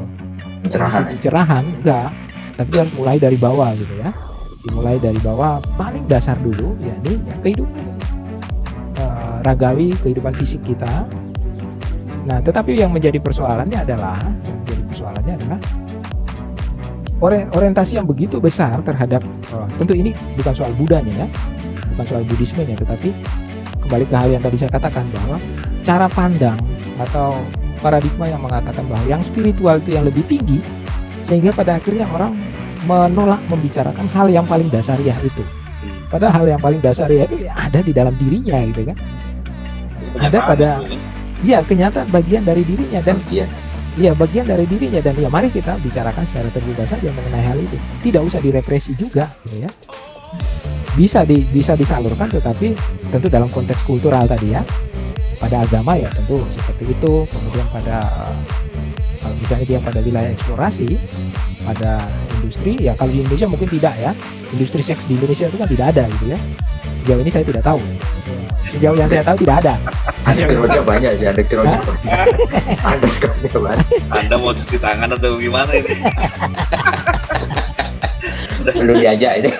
B: pencerahan, enggak. Tapi harus mulai dari bawah gitu ya. Dimulai dari bawah paling dasar dulu, yakni ya, kehidupan ragawi, kehidupan fisik kita. Nah, tetapi yang menjadi persoalannya adalah orientasi yang begitu besar terhadap tentu ini bukan soal Buddhanya ya, bukan soal Buddhismenya, tetapi kembali ke hal yang tadi saya katakan bahwa cara pandang atau paradigma yang mengatakan bahwa yang spiritual itu yang lebih tinggi, sehingga pada akhirnya orang menolak membicarakan hal yang paling dasariah itu. Padahal hal yang paling dasariah itu ya ada di dalam dirinya gitu kan. Ada pada kenyataan bagian dari dirinya dan bagian dari dirinya, dan ya mari kita bicarakan secara terbuka saja mengenai hal itu. Tidak usah direpresi juga gitu ya. Bisa disalurkan, tetapi tentu dalam konteks kultural tadi ya. Pada agama ya tentu seperti itu. Kemudian pada misalnya dia pada wilayah eksplorasi, pada industri ya, kalau di Indonesia mungkin tidak ya. Industri seks di Indonesia itu kan tidak ada gitu ya. Sejauh ini saya tidak tahu. Sejauh yang saya tahu tidak ada.
C: Undergroundnya banyak sih, undergroundnya banyak.
A: Anda mau cuci tangan atau gimana ini?
C: Belum diajak ini.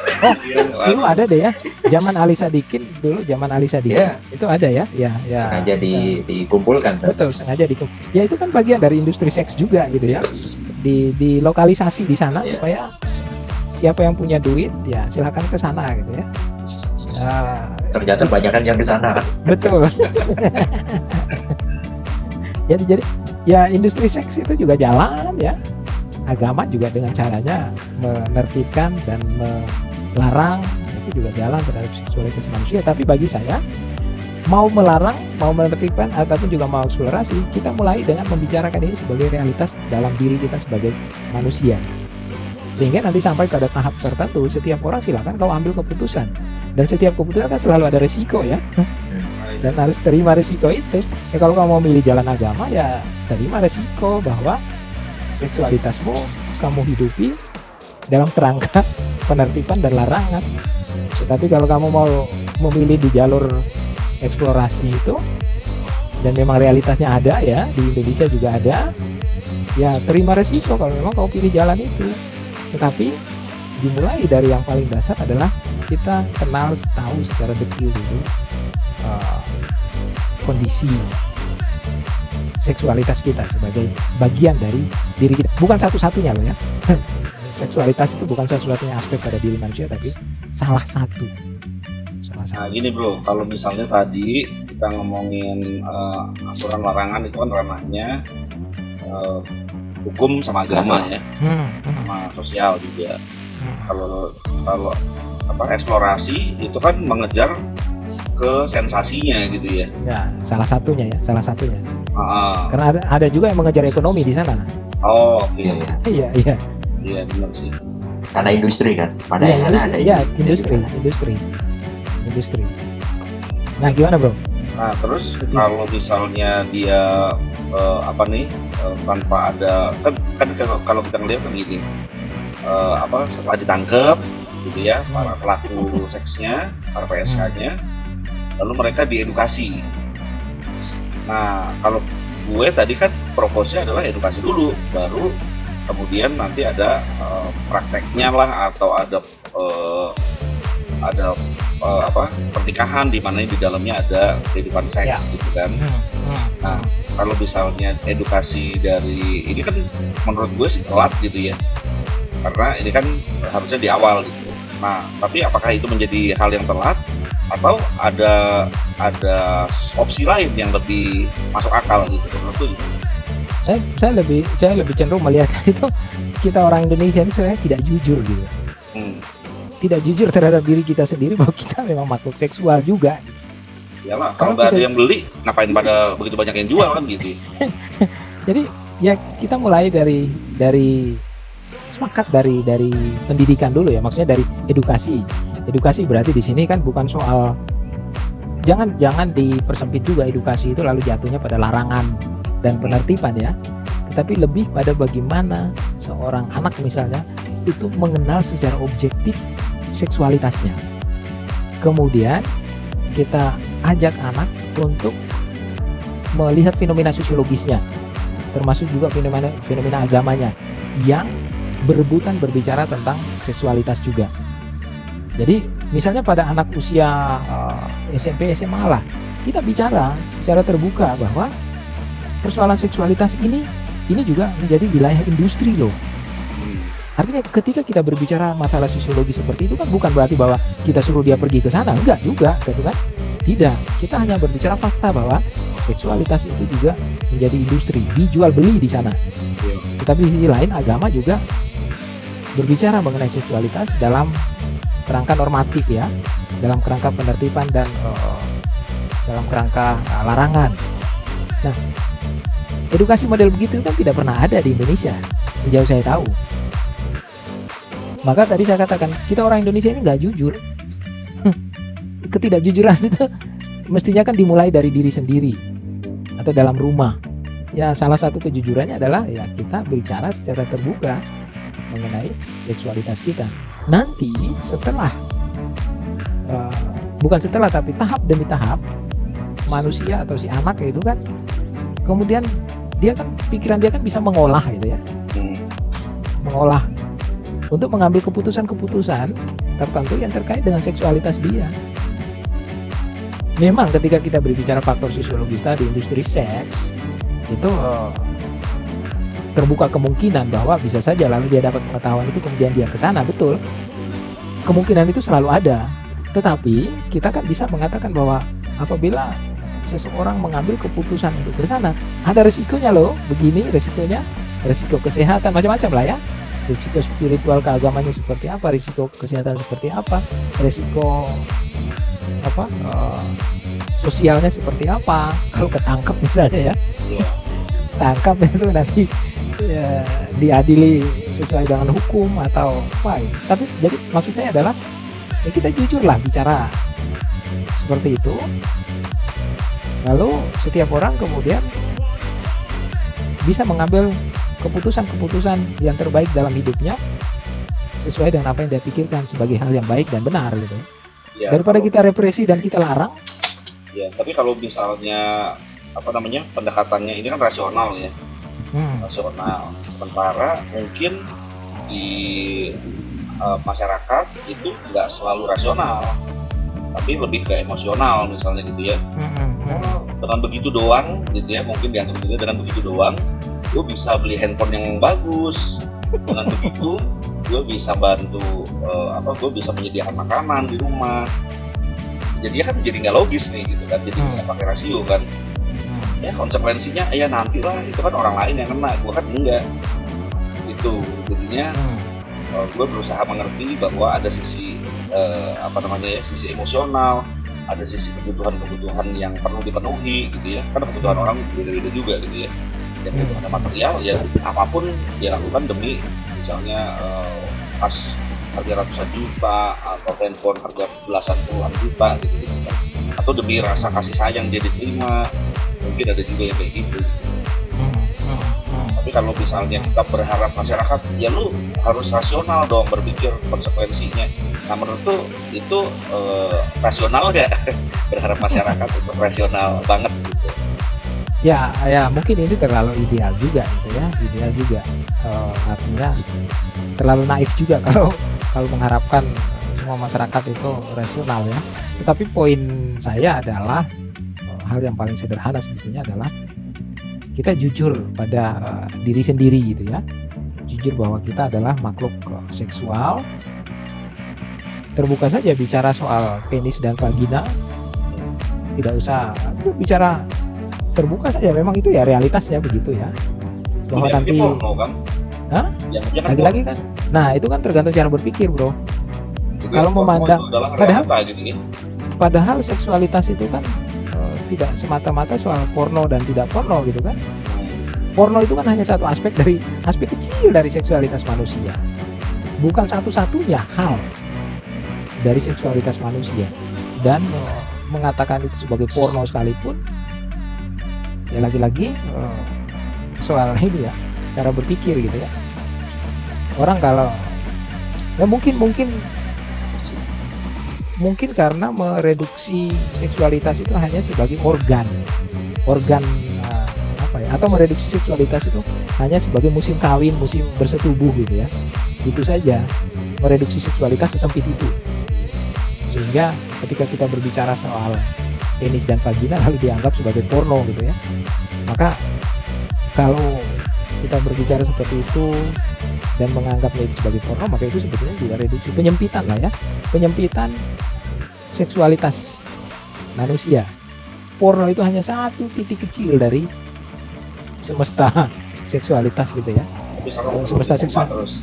B: Dulu ada deh ya. Zaman Ali Sadikin itu ada ya.
C: Sengaja dikumpulkan.
B: Betul, sengaja dikumpulkan. Ya itu kan bagian dari industri seks juga gitu ya. Di lokalisasi di sana supaya siapa yang punya duit ya silakan ke sana gitu ya.
C: Ternyata banyak kan yang ke sana.
B: Betul. Jadi ya industri seks itu juga jalan ya. Agama juga dengan caranya menertibkan dan melarang itu juga jalan terhadap seksualitas manusia. Tapi bagi saya mau melarang, mau menertibkan ataupun juga mau eksplorasi, kita mulai dengan membicarakan ini sebagai realitas dalam diri kita sebagai manusia. Sehingga nanti sampai pada tahap tertentu, setiap orang silakan kau ambil keputusan. Dan setiap keputusan kan selalu ada resiko ya. Dan harus terima resiko itu. Ya kalau kamu mau milih jalan agama ya terima resiko bahwa seksualitasmu kamu hidupi dalam kerangka penertiban dan larangan. Tetapi kalau kamu mau memilih di jalur eksplorasi itu, dan memang realitasnya ada ya, di Indonesia juga ada, ya terima resiko kalau memang kamu pilih jalan itu. Tetapi dimulai dari yang paling dasar adalah kita kenal, tahu secara detail dulu kondisi seksualitas kita sebagai bagian dari diri kita. Bukan satu-satunya loh ya. Seksualitas itu bukan satu-satunya aspek pada diri manusia, tapi salah satu.
A: Nah gini bro, kalau misalnya tadi kita ngomongin aturan larangan itu kan ranahnya hukum sama agama ya, sama sosial juga. Kalau eksplorasi itu kan mengejar ke sensasinya gitu ya.
B: Ya, salah satunya. Karena ada juga yang mengejar ekonomi di sana.
A: Oh, oke.
B: Iya.
A: Iya, benar sih.
C: Karena industri kan. Pada
B: ada industri. Nah, gimana, Bro?
A: Nah, terus kalau misalnya dia tanpa ada kan kalau kita ngelihat kan gini. Setelah ditangkap gitu ya, para pelaku seksnya, para PSK-nya, lalu mereka diedukasi. Nah, kalau gue tadi kan proposnya adalah edukasi dulu, baru kemudian nanti ada prakteknya lah, atau ada pernikahan di mana di dalamnya ada kehidupan seks gitu kan. Nah, kalau misalnya edukasi dari ini kan menurut gue sih telat gitu ya, karena ini kan harusnya di awal gitu. Nah, tapi apakah itu menjadi hal yang telat atau ada opsi lain yang lebih masuk akal gitu? Menurut lu gimana?
B: Saya lebih cenderung melihat itu kita orang Indonesia ini sebenarnya tidak jujur gitu. Tidak jujur terhadap diri kita sendiri bahwa kita memang makhluk seksual juga.
A: Iyalah, kalau nggak ada yang beli, ngapain pada begitu banyak yang jual kan gitu?
B: Jadi ya kita mulai dari sepakat dari pendidikan dulu ya, maksudnya dari edukasi. Edukasi berarti di sini kan bukan soal jangan dipersempit juga edukasi itu lalu jatuhnya pada larangan dan penertiban ya. Tetapi lebih pada bagaimana seorang anak misalnya itu mengenal secara objektif seksualitasnya. Kemudian kita ajak anak untuk melihat fenomena sosiologisnya, termasuk juga fenomena agamanya yang berebutan berbicara tentang seksualitas juga. Jadi misalnya pada anak usia SMP, SMA lah, kita bicara secara terbuka bahwa persoalan seksualitas ini juga menjadi wilayah industri loh. Artinya ketika kita berbicara masalah sosiologi seperti itu kan bukan berarti bahwa kita suruh dia pergi ke sana, enggak juga, gitu kan? Tidak, kita hanya berbicara fakta bahwa seksualitas itu juga menjadi industri, dijual beli di sana. Tetapi di sisi lain agama juga berbicara mengenai seksualitas dalam kerangka normatif ya, dalam kerangka penertiban dan dalam kerangka larangan. Nah, edukasi model begitu kan tidak pernah ada di Indonesia sejauh saya tahu. Maka tadi saya katakan kita orang Indonesia ini nggak jujur. Ketidakjujuran itu mestinya kan dimulai dari diri sendiri atau dalam rumah. Ya salah satu kejujurannya adalah ya kita bicara secara terbuka mengenai seksualitas kita. Nanti setelah bukan setelah tapi tahap demi tahap manusia atau si anak itu kan kemudian dia kan pikiran dia kan bisa mengolah gitu ya, mengolah untuk mengambil keputusan-keputusan tertentu yang terkait dengan seksualitas dia. Memang ketika kita berbicara faktor sosiologis tadi, industri seks itu terbuka kemungkinan bahwa bisa saja lalu dia dapat pengetahuan itu kemudian dia ke sana, betul. Kemungkinan itu selalu ada. Tetapi kita kan bisa mengatakan bahwa apabila seseorang mengambil keputusan untuk ke sana, ada resikonya loh. Begini resikonya, resiko kesehatan macam-macam lah ya. Risiko spiritual keagamannya seperti apa, risiko kesehatan seperti apa, risiko sosialnya seperti apa. Kalau ketangkep misalnya ya, tangkap itu nanti ya, diadili sesuai dengan hukum atau apa. Tapi jadi maksud saya adalah ya kita jujurlah bicara seperti itu. Lalu setiap orang kemudian bisa mengambil keputusan-keputusan yang terbaik dalam hidupnya sesuai dengan apa yang dia pikirkan sebagai hal yang baik dan benar gitu. Ya, daripada kita represi dan kita larang.
A: Ya, tapi kalau misalnya pendekatannya ini kan rasional ya, rasional. Sementara mungkin di masyarakat itu nggak selalu rasional, tapi lebih ke emosional misalnya gitu ya. Dengan begitu doang gitu ya, mungkin dianggap juga dengan begitu doang gue bisa beli handphone yang bagus, dengan begitu gue bisa bantu gue bisa menyediakan makanan di rumah. Jadi kan jadi nggak logis nih gitu kan, jadi nggak pakai rasio kan. Ya konsekuensinya ya nantilah itu kan orang lain yang kena, gue kan enggak gitu. Jadinya gue berusaha mengerti bahwa ada sisi sisi emosional, ada sisi kebutuhan yang perlu dipenuhi gitu ya, karena kebutuhan orang beda-beda juga gitu ya. Yang itu ada material ya, apapun dia lakukan demi misalnya pas harga ratusan juta atau handphone harga belasan puluhan juta gitu kan, atau demi rasa kasih sayang dia diterima, mungkin ada juga yang kayak gitu. Tapi kalau misalnya kita berharap masyarakat, ya lu harus rasional dong berpikir konsekuensinya. Nah menurut itu rasional gak? Berharap masyarakat itu rasional banget gitu.
B: Ya mungkin ini terlalu ideal juga gitu ya, ideal juga. Artinya terlalu naif juga kalau mengharapkan semua masyarakat itu rasional ya. Tetapi poin saya adalah hal yang paling sederhana sebetulnya adalah kita jujur pada diri sendiri gitu ya, jujur bahwa kita adalah makhluk seksual terbuka saja bicara soal penis dan vagina, tidak usah bicara terbuka saja, memang itu ya realitasnya begitu ya, bahwa
A: Ini
B: nanti
A: porno, kan?
B: Hah?
A: Yang punya kan
B: lagi-lagi kan, nah itu kan tergantung cara berpikir bro.
A: porno.
B: kalau
A: Porno
B: memandang-
A: itu adalah
B: padahal-
A: realita gitu kan.
B: Padahal seksualitas itu kan tidak semata-mata soal porno dan tidak porno gitu kan. Porno itu kan hanya satu aspek kecil dari seksualitas manusia, bukan satu-satunya hal dari seksualitas manusia. Dan mengatakan itu sebagai porno sekalipun, ya lagi-lagi soal ini ya, cara berpikir gitu ya. Orang kalau ya mungkin karena mereduksi seksualitas itu hanya sebagai organ apa ya, atau mereduksi seksualitas itu hanya sebagai musim kawin, musim bersetubuh gitu ya, itu saja, mereduksi seksualitas sesempit itu, sehingga ketika kita berbicara soal penis dan vagina lalu dianggap sebagai porno gitu ya. Maka kalau kita berbicara seperti itu dan menganggapnya itu sebagai porno, maka itu sebetulnya juga reduksi, penyempitan lah ya, penyempitan seksualitas manusia. Porno itu hanya satu titik kecil dari semesta seksualitas gitu ya.
A: Tapi seru
B: Semesta
A: dipompa
B: seksual.
A: terus.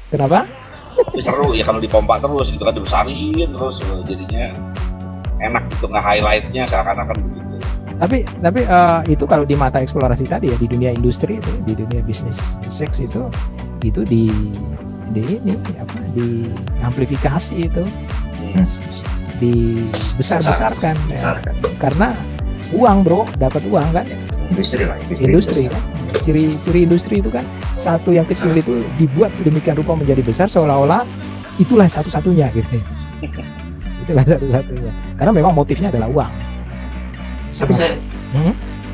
B: Kenapa?
A: Tapi seru ya kalau dipompa terus gitu kan, dibesarin terus, jadinya enak gitu, nggak highlightnya seakan-akan begitu.
B: Tapi itu kalau di mata eksplorasi tadi ya, di dunia industri itu, di dunia bisnis seks itu di ini apa, di amplifikasi itu, dibesar-besarkan ya.
C: Besarkan.
B: Karena uang bro, dapat uang kan,
C: Industri lah,
B: industri kan. Ciri industri itu kan satu yang kecil itu dibuat sedemikian rupa menjadi besar, seolah-olah itulah satu-satunya gitu. Itulah satu-satunya. Karena memang motifnya adalah uang.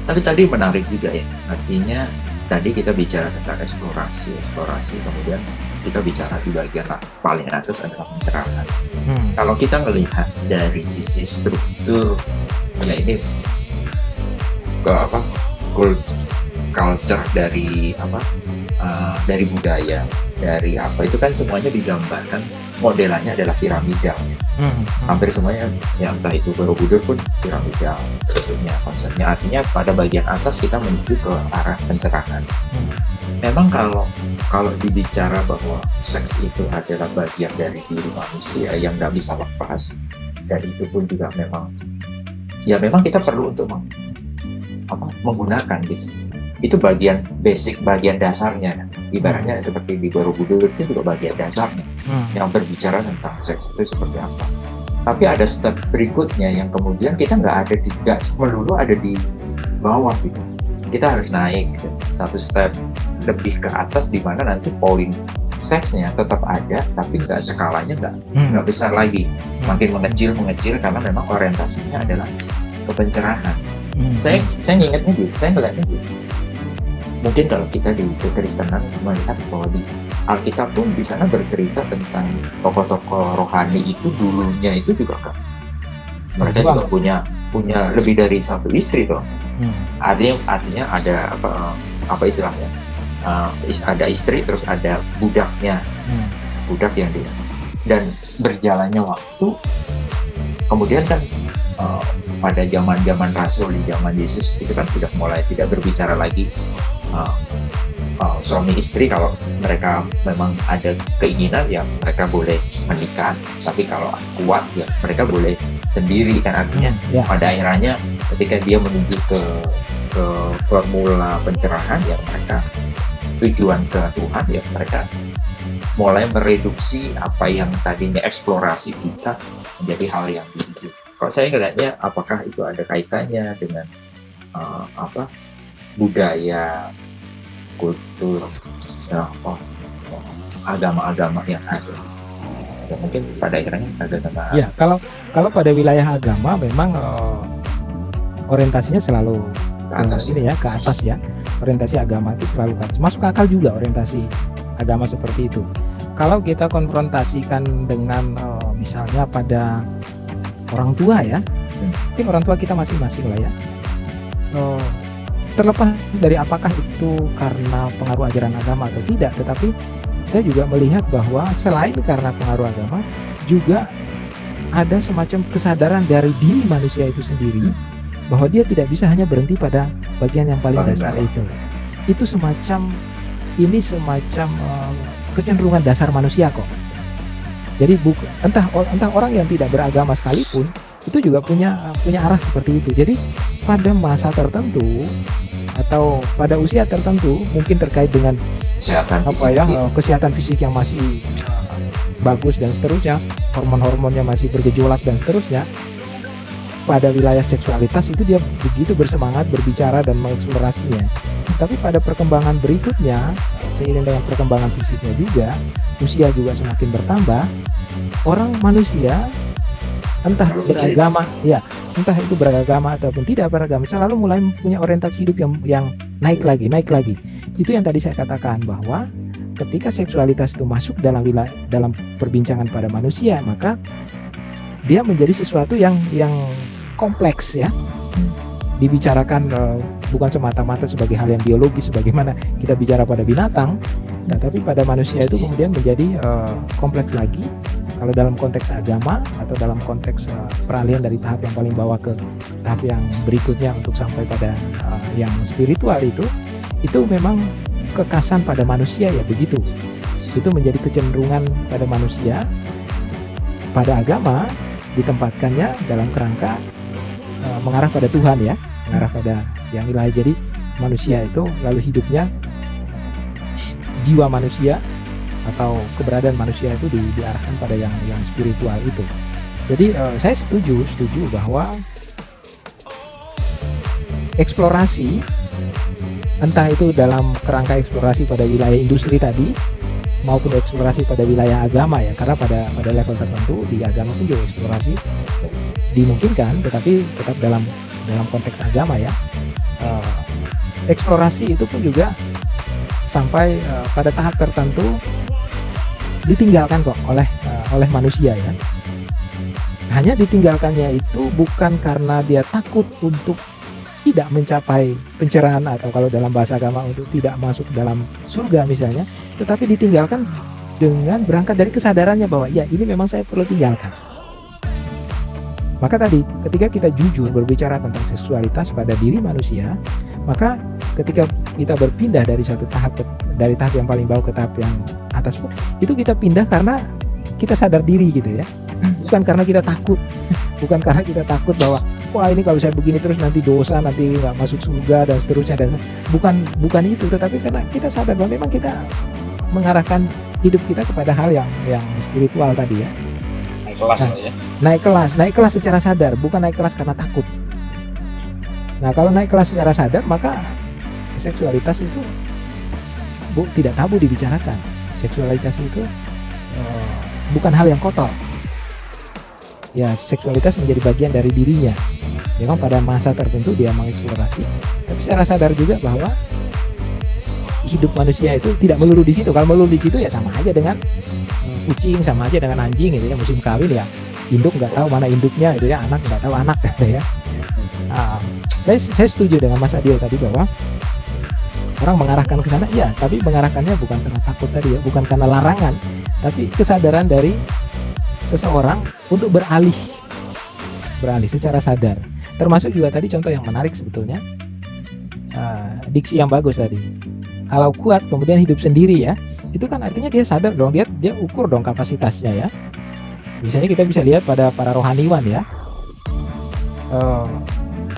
C: Tapi tadi menarik juga ya, artinya tadi kita bicara tentang eksplorasi, kemudian kita bicara di bagian paling atas adalah pencerahan. Kalau kita melihat dari sisi struktur, ya ini ke apa, culture dari apa, dari budaya, dari apa itu kan semuanya digambarkan, modelannya adalah piramidal. Hampir semuanya, ya entah itu Borobudur pun piramidal bentuknya, konsepnya. Artinya pada bagian atas kita menuju ke arah pencerahan. Memang kalau dibicara bahwa seks itu adalah bagian dari diri manusia yang nggak bisa lepas, dan itu pun juga memang kita perlu untuk menggunakan gitu. Itu bagian basic, bagian dasarnya. Ibaratnya seperti di Borobudur itu juga bagian dasarnya yang berbicara tentang seks itu seperti apa. Tapi ada step berikutnya yang kemudian kita nggak melulu ada di bawah gitu. Kita harus naik gitu, satu step lebih ke atas, di mana nanti poin seksnya tetap ada, tapi nggak skalanya nggak besar lagi, makin mengecil karena memang orientasinya adalah ke pencerahan. Saya ingatnya gitu, saya melihatnya gitu. Mungkin kalau kita di kekristenan melihat bahwa di Alkitab pun di sana bercerita tentang tokoh-tokoh rohani itu dulunya itu juga kan mereka juga punya lebih dari satu istri toh. Artinya ada apa istilahnya, ada istri terus ada budaknya, budak yang dia, dan berjalannya waktu kemudian kan pada zaman Rasul, di zaman Yesus itu kan sudah mulai tidak berbicara lagi suami istri. Kalau mereka memang ada keinginan ya mereka boleh menikah, tapi kalau kuat ya mereka boleh sendiri kan. Artinya pada akhirnya ketika dia menuju ke formula pencerahan ya mereka tujuan ke Tuhan, ya mereka mulai mereduksi apa yang tadinya eksplorasi kita menjadi hal yang dituju. Kalau saya ngelihatnya apakah itu ada kaitannya dengan budaya, kultur, agama-agama yang ada. Ya, mungkin pada akhirnya ada tentang.
B: Ya, kalau pada wilayah agama memang orientasinya selalu
C: ke atas
B: ke atas ya. Orientasi agama itu selalu ke atas. Masuk akal juga orientasi agama seperti itu. Kalau kita konfrontasikan dengan misalnya pada orang tua ya, mungkin orang tua kita masing-masing lah ya. Terlepas dari apakah itu karena pengaruh ajaran agama atau tidak, tetapi saya juga melihat bahwa selain karena pengaruh agama, juga ada semacam kesadaran dari diri manusia itu sendiri bahwa dia tidak bisa hanya berhenti pada bagian yang paling dasar itu. Itu semacam kecenderungan dasar manusia kok. Jadi entah orang yang tidak beragama sekalipun itu juga punya arah seperti itu. Jadi pada masa tertentu atau pada usia tertentu, mungkin terkait dengan kesehatan fisik yang masih bagus dan seterusnya, hormon-hormonnya masih bergejolak dan seterusnya, pada wilayah seksualitas itu dia begitu bersemangat berbicara dan mengeksplorasinya. Tapi pada perkembangan berikutnya, seiring dengan perkembangan fisiknya juga, usia juga semakin bertambah, orang manusia entah beragama, ya entah itu beragama ataupun tidak beragama, selalu mulai punya orientasi hidup yang naik lagi. Itu yang tadi saya katakan, bahwa ketika seksualitas itu masuk dalam perbincangan pada manusia, maka dia menjadi sesuatu yang kompleks ya, dibicarakan bukan semata-mata sebagai hal yang biologis sebagaimana kita bicara pada binatang, tapi pada manusia itu kemudian menjadi kompleks lagi. Kalau dalam konteks agama atau dalam konteks peralihan dari tahap yang paling bawah ke tahap yang berikutnya untuk sampai pada yang spiritual, itu memang kekasan pada manusia ya begitu. Itu menjadi kecenderungan pada manusia. Pada agama ditempatkannya dalam kerangka mengarah pada Tuhan ya, mengarah pada yang ilahi. Jadi manusia itu lalu hidupnya, jiwa manusia atau keberadaan manusia itu diarahkan pada yang spiritual itu. Jadi saya setuju bahwa eksplorasi, entah itu dalam kerangka eksplorasi pada wilayah industri tadi maupun eksplorasi pada wilayah agama ya, karena pada level tertentu di agama pun juga eksplorasi dimungkinkan, tetapi tetap dalam konteks agama ya. Eksplorasi itu pun juga sampai pada tahap tertentu ditinggalkan kok oleh manusia ya. Hanya ditinggalkannya itu bukan karena dia takut untuk tidak mencapai pencerahan, atau kalau dalam bahasa agama untuk tidak masuk dalam surga misalnya, tetapi ditinggalkan dengan berangkat dari kesadarannya bahwa ya ini memang saya perlu tinggalkan. Maka tadi ketika kita jujur berbicara tentang seksualitas pada diri manusia, maka ketika kita berpindah dari satu tahap dari tahap yang paling bawah ke tahap yang atas, itu kita pindah karena kita sadar diri gitu ya, bukan karena kita takut, bukan karena kita takut bahwa wah ini kalau saya begini terus nanti dosa, nanti nggak masuk surga dan seterusnya, dan bukan itu, tetapi karena kita sadar bahwa memang kita mengarahkan hidup kita kepada hal yang spiritual tadi ya. Naik kelas secara sadar, bukan naik kelas karena takut. Nah kalau naik kelas secara sadar, maka seksualitas itu tidak tabu dibicarakan. Seksualitas itu bukan hal yang kotor. Ya, seksualitas menjadi bagian dari dirinya. Memang pada masa tertentu dia mengeksplorasi, tapi secara sadar juga bahwa hidup manusia itu tidak melulu di situ. Kalau melulu di situ ya sama aja dengan kucing, sama aja dengan anjing gitu ya, musim kawin ya. Induk nggak tahu mana induknya gitu ya, anak nggak tahu anak gitu ya. Saya setuju dengan Mas Adil tadi bahwa orang mengarahkan ke sana, iya, tapi mengarahkannya bukan karena takut tadi ya, bukan karena larangan, tapi kesadaran dari seseorang untuk beralih secara sadar. Termasuk juga tadi contoh yang menarik sebetulnya, diksi yang bagus tadi. Kalau kuat kemudian hidup sendiri ya, itu kan artinya dia sadar dong, dia ukur dong kapasitasnya ya. Misalnya kita bisa lihat pada para rohaniwan ya.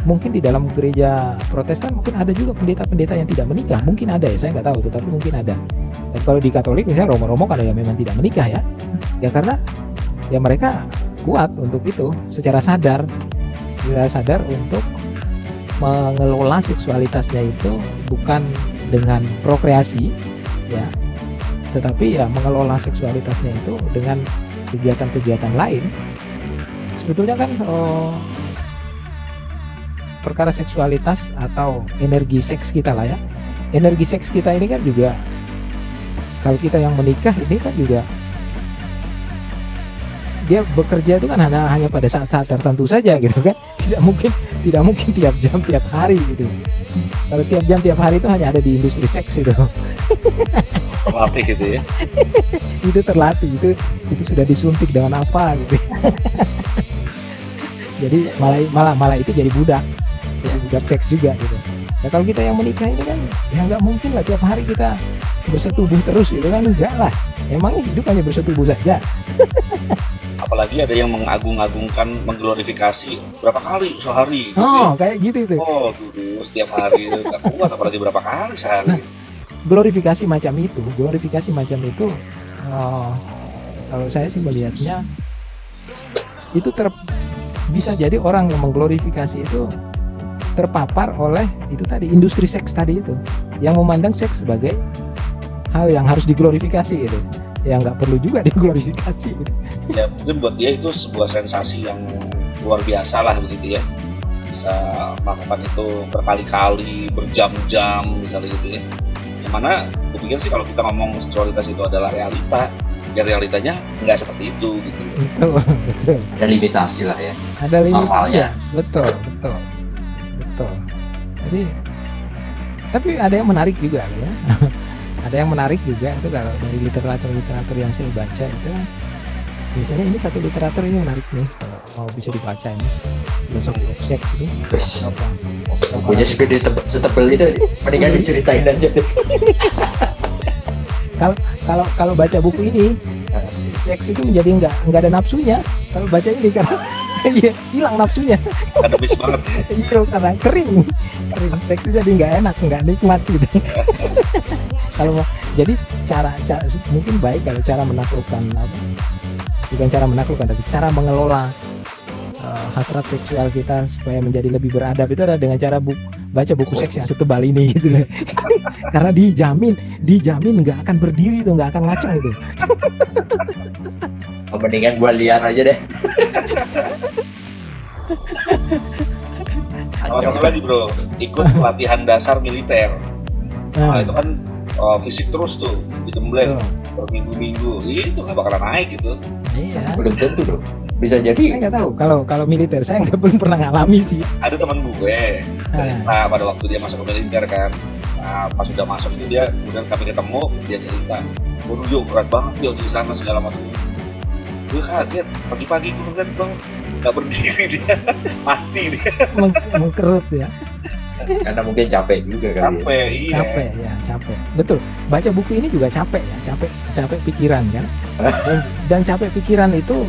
B: Mungkin di dalam gereja Protestan mungkin ada juga pendeta-pendeta yang tidak menikah, mungkin ada ya, saya nggak tahu, tetapi mungkin ada. Dan kalau di Katolik misalnya romo-romo kan ya memang tidak menikah ya, karena ya mereka kuat untuk itu secara sadar untuk mengelola seksualitasnya itu bukan dengan prokreasi ya, tetapi ya mengelola seksualitasnya itu dengan kegiatan-kegiatan lain. Sebetulnya kan perkara seksualitas atau energi seks kita lah ya, energi seks kita ini kan juga, kalau kita yang menikah ini kan juga dia bekerja itu kan hanya pada saat-saat tertentu saja gitu kan, tidak mungkin tiap jam tiap hari gitu. Kalau tiap jam tiap hari itu hanya ada di industri seks itu.
A: Terlatih gitu ya.
B: Itu terlatih, itu sudah disuntik dengan apa gitu. Jadi malah itu jadi budak, jadi budak seks juga gitu. Ya kalau kita yang menikah ini kan ya nggak mungkin lah tiap hari kita bersetubuh terus gitu kan, enggak lah. Emang hidup hanya bersetubuh saja.
A: Apalagi ada yang mengagung-agungkan, mengglorifikasi berapa kali sehari gitu
B: Oh,
A: ya.
B: kayak gitu tuh.
A: Oh, dulu setiap hari nggak kuat, apalagi berapa kali sehari.
B: Glorifikasi macam itu, kalau saya sih melihatnya itu bisa jadi orang yang mengglorifikasi itu terpapar oleh itu tadi, industri seks tadi itu, yang memandang seks sebagai hal yang harus diglorifikasi gitu, yang nggak perlu juga diglorifikasi gitu.
A: Ya mungkin buat dia itu sebuah sensasi yang luar biasa lah begitu ya, bisa melakukan itu berkali-kali, berjam-jam misalnya gitu ya. Yang mana gue pikir sih kalau kita ngomong seksualitas itu adalah realita, ya realitanya nggak seperti itu gitu.
B: Betul.
C: Ada limitasi lah ya.
B: Ada limitnya.
C: Normalnya.
B: Betul. Jadi, tapi ada yang menarik juga ya. Ada yang menarik juga itu kalau dari literatur yang saya baca itu, misalnya ini satu literatur ini menarik nih, kalau mau bisa dibaca ini, Philosophy of Sex ini.
C: Terus
B: Apa?
C: punya segede setebel itu, mendingan diceritain aja deh.
B: Kalau baca buku ini, seks itu menjadi nggak ada nafsunya. Kalau baca ini karena hilang nafsunya.
A: Akademis banget.
B: Iya, karena kering. Seks itu jadi nggak enak, nggak nikmat gitu. Kalau jadi cara mungkin baik kalau cara menaklukkan bukan cara menaklukkan, tapi cara mengelola hasrat seksual kita supaya menjadi lebih beradab itu adalah dengan cara baca buku seks yang setebal ini gitu loh. Karena dijamin nggak akan berdiri tuh, nggak akan ngaceng itu.
C: Mendingan gua liar aja deh.
A: Sama satu lagi bro, ikut pelatihan dasar militer. Nah itu kan fisik terus tuh, digembleng berminggu-minggu, itu nggak bakalan naik gitu.
B: Iya.
C: Belum tentu dong. Bisa jadi.
B: Saya nggak tahu kalau militer, saya belum pernah ngalami sih.
A: Ada teman gue, cerita pada waktu dia masuk ke militer kan. Nah, pas sudah masuk itu dia, kemudian kami ketemu, dia cerita, waduh berat banget dia di sana segala macam. Gue kaget, pagi-pagi gue ngeliat bang, nggak berdiri dia, mati dia.
B: Mengkerut ya.
C: Karena mungkin capek juga kali.
A: Capek,
B: Capek. Betul. Baca buku ini juga capek ya, capek pikiran kan. Dan capek pikiran itu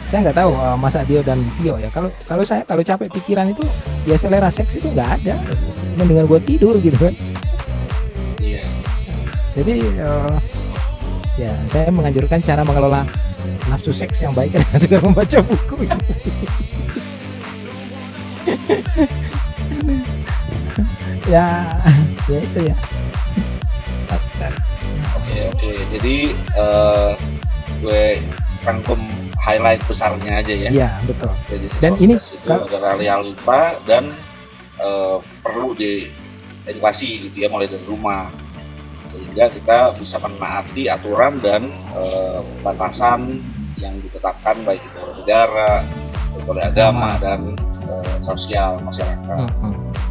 B: saya nggak tahu Mas Adio dan Tio ya. Kalau capek pikiran itu ya selera seks itu nggak ada. Mendingan gue tidur gitu kan.
A: Iya.
B: Jadi ya saya menganjurkan cara mengelola nafsu seks yang baik dengan membaca buku ini. ya itu ya.
A: Oke. Jadi gue rangkum highlight besarnya aja ya.
B: Iya betul.
A: Jadi
B: Dan ini
A: itu adalah realita dan perlu diedukasi gitu ya, mulai dari rumah, sehingga kita bisa menaati aturan dan batasan yang ditetapkan baik itu oleh negara, oleh agama dan sosial masyarakat.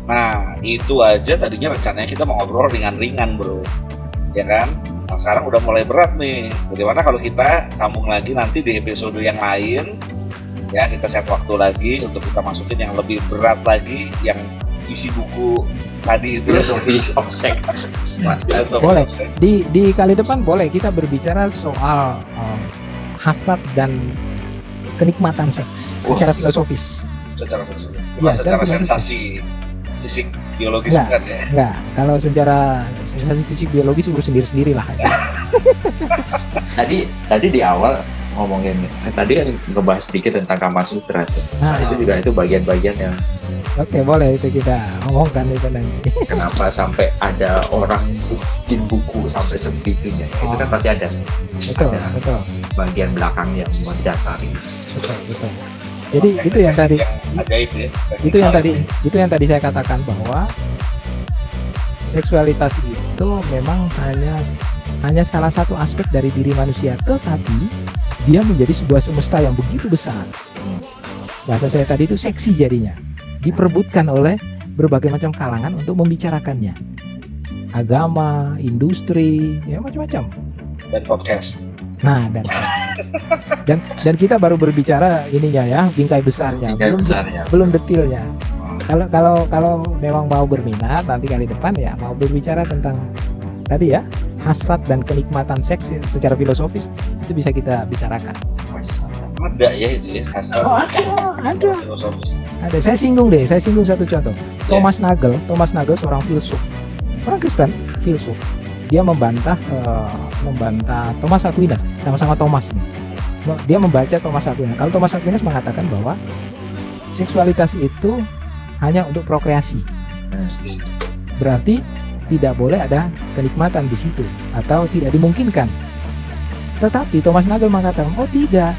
A: Nah itu aja tadinya rencananya kita mau ngobrol ringan-ringan bro, ya kan? Nah sekarang udah mulai berat nih. Bagaimana kalau kita sambung lagi nanti di episode yang lain? Ya kita set waktu lagi untuk kita masukin yang lebih berat lagi, yang isi buku tadi itu.
C: Philosophy of Sex.
B: Boleh. Di kali depan boleh kita berbicara soal hasrat dan kenikmatan seks secara filosofis.
A: Secara filosofis.
B: Ya,
A: secara sensasi fisik biologis bukan ya?
B: Enggak, kalau secara sensasi fisik biologis urus sendiri-sendiri lah.
C: Tadi di awal ngomongin, tadi kan ngebahas sedikit tentang Kama Sutra. Itu bagian-bagian yang
B: Oke, boleh itu kita ngomongkan itu nanti.
C: kenapa sampai ada orang bikin buku sampai sebegitunya. Itu kan pasti ada.
B: Betul.
C: Bagian belakang yang mendasari.
B: Betul. Jadi itu yang tadi
A: ajaib ya.
B: Itu yang tadi saya katakan bahwa seksualitas itu memang hanya salah satu aspek dari diri manusia, tetapi dia menjadi sebuah semesta yang begitu besar. Bahasa saya tadi itu seksi jadinya, diperebutkan oleh berbagai macam kalangan untuk membicarakannya. agama, industri, ya macam-macam.
A: Dan podcast.
B: Nah, dan kita baru berbicara ininya ya, bingkai besarnya,
C: Bingkai besarnya.
B: belum detailnya. Kalau memang mau berminat nanti kali depan ya mau berbicara tentang tadi ya hasrat dan kenikmatan seks secara filosofis itu bisa kita bicarakan.
A: Ada ya itu ya hasrat.
B: Oh, ada.
A: Filosofis.
B: Ada. Saya singgung satu contoh. Thomas Nagel seorang filsuf, orang Kristen, filsuf. Dia membantah Thomas Aquinas, sama-sama Thomas nih. Dia membaca Thomas Aquinas. Kalau Thomas Aquinas mengatakan bahwa seksualitas itu hanya untuk prokreasi. Berarti tidak boleh ada kenikmatan di situ atau tidak dimungkinkan. Tetapi Thomas Nagel mengatakan, oh tidak.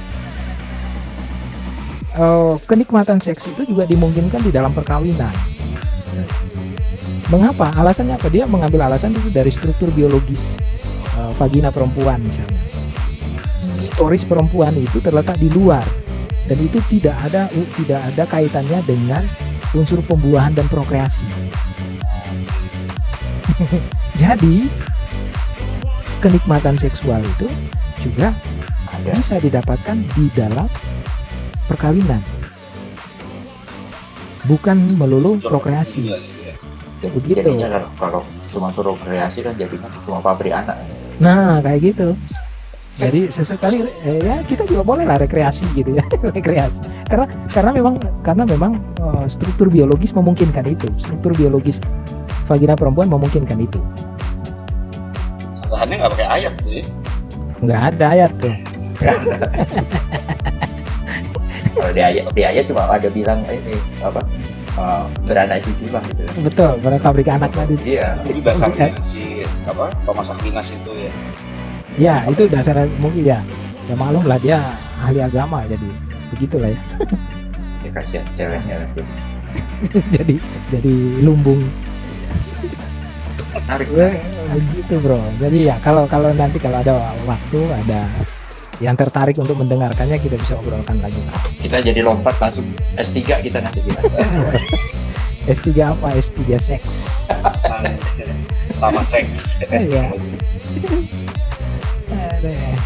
B: Kenikmatan seks itu juga dimungkinkan di dalam perkawinan. Mengapa? Alasannya apa? Dia mengambil alasan itu dari struktur biologis vagina perempuan misalnya. Klitoris perempuan itu terletak di luar dan itu tidak ada kaitannya dengan unsur pembuahan dan prokreasi. Jadi kenikmatan seksual itu juga bisa didapatkan di dalam perkawinan, bukan melulu prokreasi. Begitu.
C: Jadinya kalau cuma prokreasi kan jadinya cuma pabrik anak.
B: Nah kayak gitu. Jadi sesekali ya kita juga boleh lah rekreasi gitu ya, rekreasi. Karena memang struktur biologis memungkinkan itu, struktur biologis vagina perempuan memungkinkan itu.
A: Satahannya nggak pakai ayat tuh ya.
B: Nggak ada ayat tuh.
C: Kalau di ayat cuma ada bilang ini apa beranak cucu lah gitu.
B: Betul, pada pabrik anak tadi.
C: Iya.
A: Jadi dasarnya si Thomas Aquinas itu ya.
B: Ya itu dasarnya mungkin ya. Ya maklum lah dia ahli agama jadi begitulah ya.
C: Ya kasihan ceweknya lah
B: jadi lumbung.
C: Menarik.
B: Begitu bro. Jadi ya kalau nanti kalau ada waktu ada yang tertarik untuk mendengarkannya kita bisa obrolkan lagi.
C: Kita jadi lompat langsung S3 kita nanti kita.
B: S3 apa? S3 seks.
A: Sama seks.
B: Iya.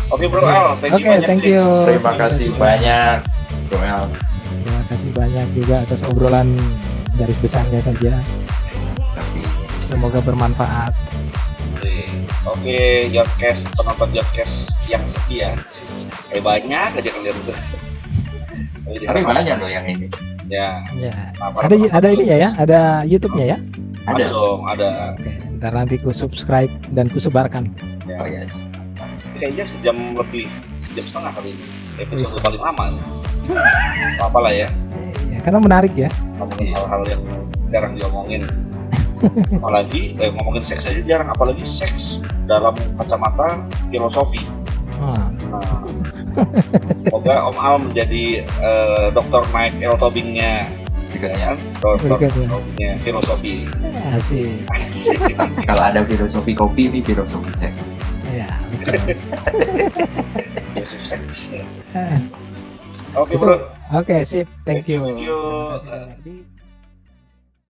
A: Oke bro Al,
B: Thank you.
C: Terima kasih banyak Bro El.
B: Terima kasih banyak juga atas obrolan garis besarnya saja.
C: Tapi
B: Semoga bermanfaat.
A: Oke, Jodcast, penonton Jodcast yang setia kayak banyak aja kalian tuh.
C: tapi banyak loh yang ini.
A: Ya.
B: Ada ini ya, ada YouTube-nya ya.
C: Ada
A: dong, ada.
B: Oke, ntar nanti ku subscribe dan ku sebarkan.
A: Ya.
C: Oh yes.
A: Kayaknya sejam setengah kali ini. Episode paling lama. Apa lah ya.
B: Ya, karena menarik ya.
A: Ngomongin hal-hal yang jarang diomongin. Apalagi ngomongin seks aja jarang, apalagi seks dalam kacamata filosofi. Nah, semoga Om Al menjadi Dr. Mike L. Tobing-nya
C: Berikutnya.
A: Dr. Tobing-nya filosofi.
B: Asik.
C: Kalau ada filosofi kopi ini filosofi seks.
B: Ya, betul.
A: Filosofi seks. Oke bro.
B: Oke, sip. Thank you.
A: Thank you.
B: Terima kasih banyak.